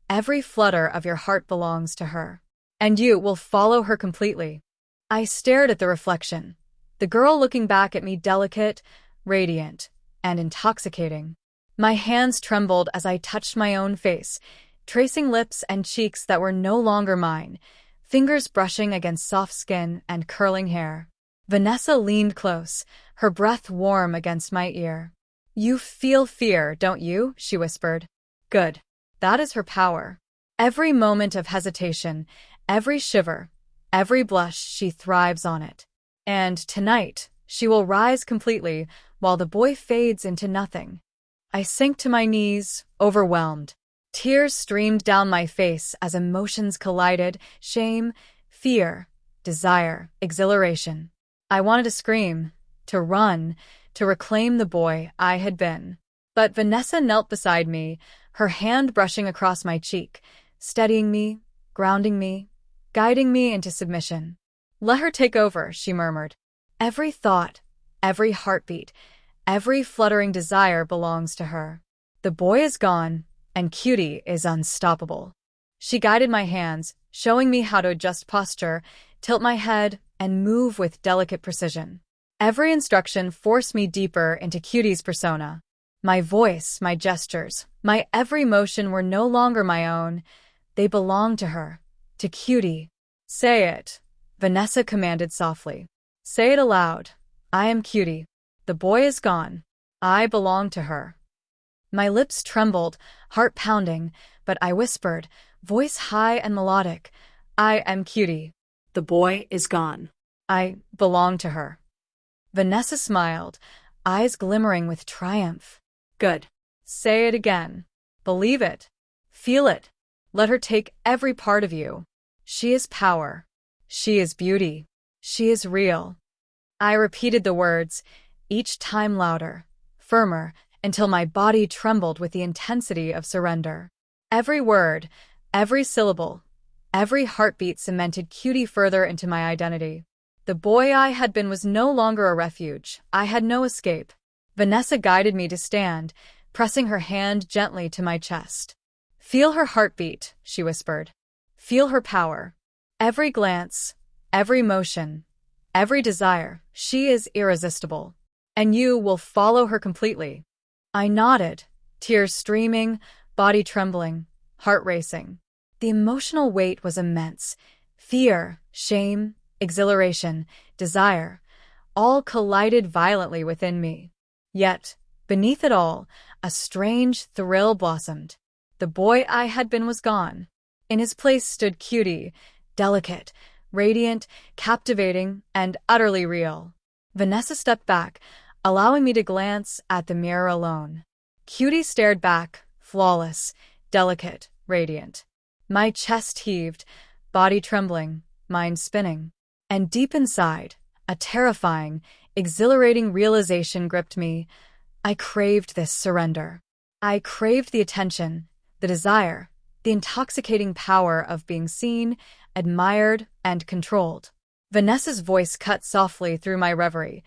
[SPEAKER 1] every flutter of your heart belongs to her. And you will follow her completely. I stared at the reflection, the girl looking back at me delicate, radiant, and intoxicating. My hands trembled as I touched my own face, tracing lips and cheeks that were no longer mine, fingers brushing against soft skin and curling hair. Vanessa leaned close, her breath warm against my ear. You feel fear, don't you? She whispered. Good. That is her power. Every moment of hesitation, every shiver, every blush, she thrives on it. And tonight, she will rise completely while the boy fades into nothing. I sank to my knees, overwhelmed. Tears streamed down my face as emotions collided, shame, fear, desire, exhilaration. I wanted to scream, to run, to reclaim the boy I had been. But Vanessa knelt beside me, her hand brushing across my cheek, steadying me, grounding me, guiding me into submission. Let her take over, she murmured. Every thought, every heartbeat, every fluttering desire belongs to her. The boy is gone, and Cutie is unstoppable. She guided my hands, showing me how to adjust posture, tilt my head, and move with delicate precision. Every instruction forced me deeper into Cutie's persona. My voice, my gestures, my every motion were no longer my own. They belonged to her, to Cutie. Say it, Vanessa commanded softly. Say it aloud. I am Cutie. The boy is gone. I belong to her. My lips trembled, heart pounding, but I whispered, voice high and melodic, I am Cutie.
[SPEAKER 2] The boy is gone.
[SPEAKER 1] I belong to her. Vanessa smiled, eyes glimmering with triumph. Good. Say it again. Believe it. Feel it. Let her take every part of you. She is power. She is beauty. She is real. I repeated the words, each time louder, firmer, until my body trembled with the intensity of surrender. Every word, every syllable, every heartbeat cemented Cutie further into my identity. The boy I had been was no longer a refuge. I had no escape. Vanessa guided me to stand, pressing her hand gently to my chest. "Feel her heartbeat," she whispered. "Feel her power. Every glance, every motion, every desire, she is irresistible. And you will follow her completely." I nodded, tears streaming, body trembling, heart racing. The emotional weight was immense. Fear, shame, exhilaration, desire, all collided violently within me. Yet, beneath it all, a strange thrill blossomed. The boy I had been was gone. In his place stood Cutie, delicate, radiant, captivating, and utterly real. Vanessa stepped back, allowing me to glance at the mirror alone. Cutie stared back, flawless, delicate, radiant. My chest heaved, body trembling, mind spinning. And deep inside, a terrifying, exhilarating realization gripped me. I craved this surrender. I craved the attention, the desire, the intoxicating power of being seen, admired, and controlled. Vanessa's voice cut softly through my reverie.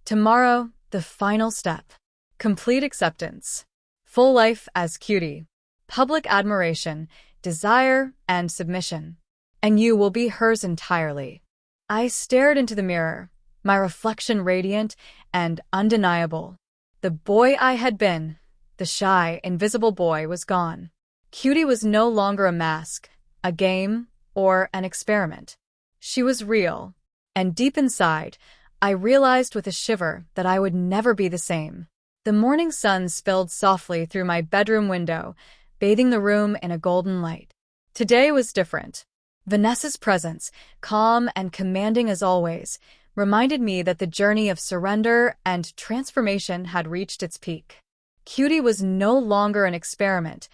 [SPEAKER 1] Tomorrow, the final step. Complete acceptance. Full life as Cutie. Public admiration, desire, and submission. And you will be hers entirely. I stared into the mirror, my reflection radiant and undeniable. The boy I had been, the shy, invisible boy, was gone. Cutie was no longer a mask, a game, or an experiment. She was real, and deep inside, I realized with a shiver that I would never be the same. The morning sun spilled softly through my bedroom window, bathing the room in a golden light. Today was different. Vanessa's presence, calm and commanding as always, reminded me that the journey of surrender and transformation had reached its peak. Cutie was no longer an experiment,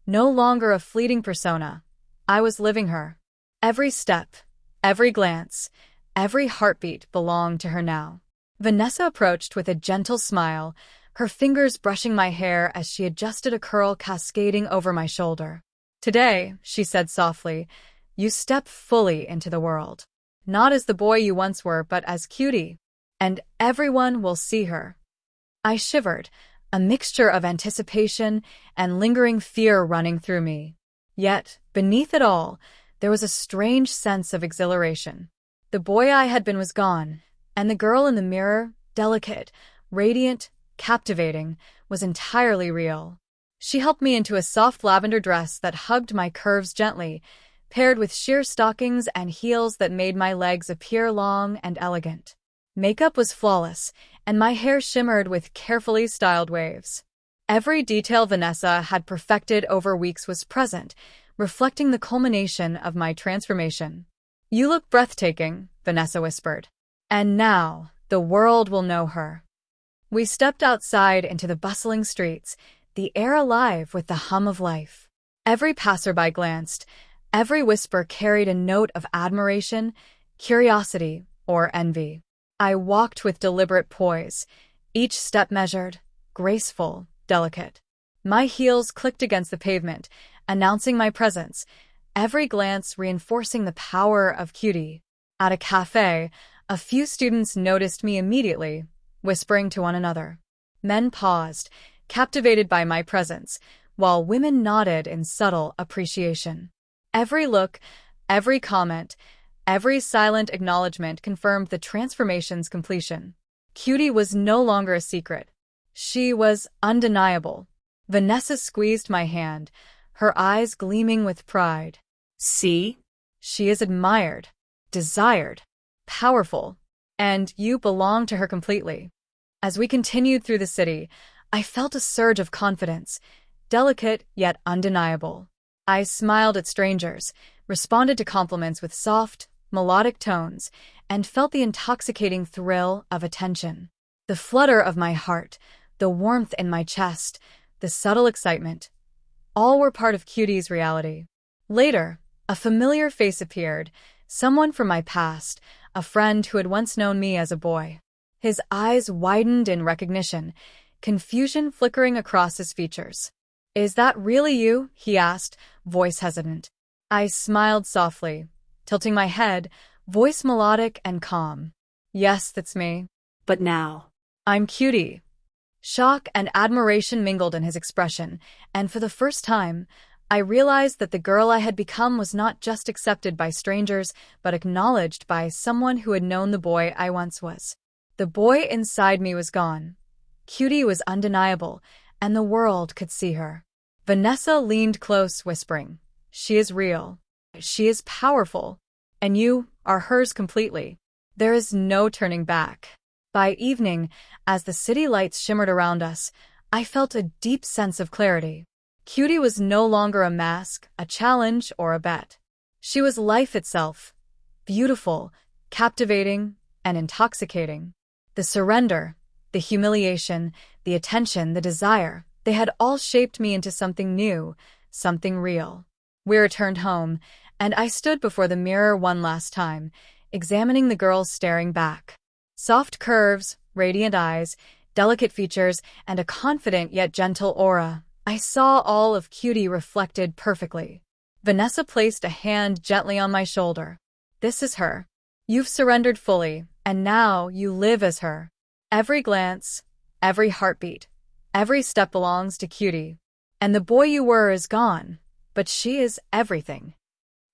[SPEAKER 1] no longer a fleeting persona. I was living her. Every step, every glance, every heartbeat belonged to her now. Vanessa approached with a gentle smile, her fingers brushing my hair as she adjusted a curl cascading over my shoulder. "Today," she said softly, "you step fully into the world. Not as the boy you once were, but as Cutie. And everyone will see her." I shivered, a mixture of anticipation and lingering fear running through me. Yet, beneath it all, there was a strange sense of exhilaration. The boy I had been was gone, and the girl in the mirror, delicate, radiant, captivating, was entirely real. She helped me into a soft lavender dress that hugged my curves gently, paired with sheer stockings and heels that made my legs appear long and elegant. Makeup was flawless, and my hair shimmered with carefully styled waves. Every detail Vanessa had perfected over weeks was present, reflecting the culmination of my transformation. "You look breathtaking," Vanessa whispered. "And now, the world will know her." We stepped outside into the bustling streets, the air alive with the hum of life. Every passerby glanced, every whisper carried a note of admiration, curiosity, or envy. I walked with deliberate poise, each step measured, graceful, delicate. My heels clicked against the pavement, announcing my presence, every glance reinforcing the power of Cutie. At a cafe, a few students noticed me immediately, whispering to one another. Men paused, captivated by my presence, while women nodded in subtle appreciation. Every look, every comment, every silent acknowledgement confirmed the transformation's completion. Cutie was no longer a secret. She was undeniable. Vanessa squeezed my hand, her eyes gleaming with pride.
[SPEAKER 2] "See?
[SPEAKER 1] She is admired, desired, powerful, and you belong to her completely." As we continued through the city, I felt a surge of confidence, delicate yet undeniable. I smiled at strangers, responded to compliments with soft, melodic tones, and felt the intoxicating thrill of attention. The flutter of my heart, the warmth in my chest, the subtle excitement, all were part of Cutie's reality. Later, a familiar face appeared, someone from my past, a friend who had once known me as a boy. His eyes widened in recognition, confusion flickering across his features. "Is that really you?" he asked, voice hesitant. I smiled softly, tilting my head, voice melodic and calm. "Yes, that's me.
[SPEAKER 2] But now,
[SPEAKER 1] I'm Cutie." Shock and admiration mingled in his expression, and for the first time, I realized that the girl I had become was not just accepted by strangers, but acknowledged by someone who had known the boy I once was. The boy inside me was gone. Cutie was undeniable, and the world could see her. Vanessa leaned close, whispering, "She is real. She is powerful. And you are hers completely. There is no turning back." By evening, as the city lights shimmered around us, I felt a deep sense of clarity. Cutie was no longer a mask, a challenge, or a bet. She was life itself, beautiful, captivating, and intoxicating. The surrender, the humiliation, the attention, the desire, they had all shaped me into something new, something real. We returned home, and I stood before the mirror one last time, examining the girl staring back. Soft curves, radiant eyes, delicate features, and a confident yet gentle aura. I saw all of Cutie reflected perfectly. Vanessa placed a hand gently on my shoulder. "This is her. You've surrendered fully, and now you live as her. Every glance, every heartbeat, every step belongs to Cutie. And the boy you were is gone, but she is everything."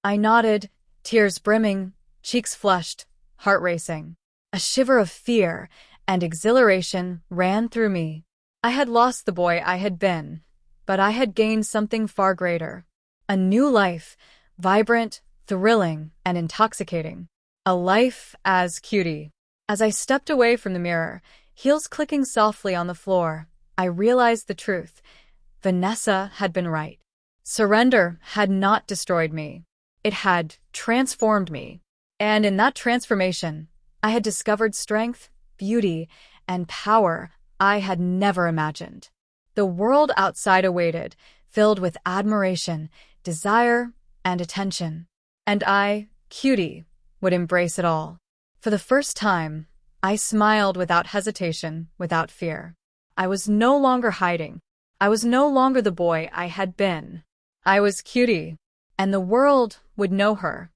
[SPEAKER 1] I nodded, tears brimming, cheeks flushed, heart racing. A shiver of fear and exhilaration ran through me. I had lost the boy I had been, but I had gained something far greater. A new life, vibrant, thrilling, and intoxicating. A life as Cutie. As I stepped away from the mirror, heels clicking softly on the floor, I realized the truth. Vanessa had been right. Surrender had not destroyed me. It had transformed me. And in that transformation, I had discovered strength, beauty, and power I had never imagined. The world outside awaited, filled with admiration, desire, and attention. And I, Cutie, would embrace it all. For the first time, I smiled without hesitation, without fear. I was no longer hiding. I was no longer the boy I had been. I was Cutie, and the world would know her.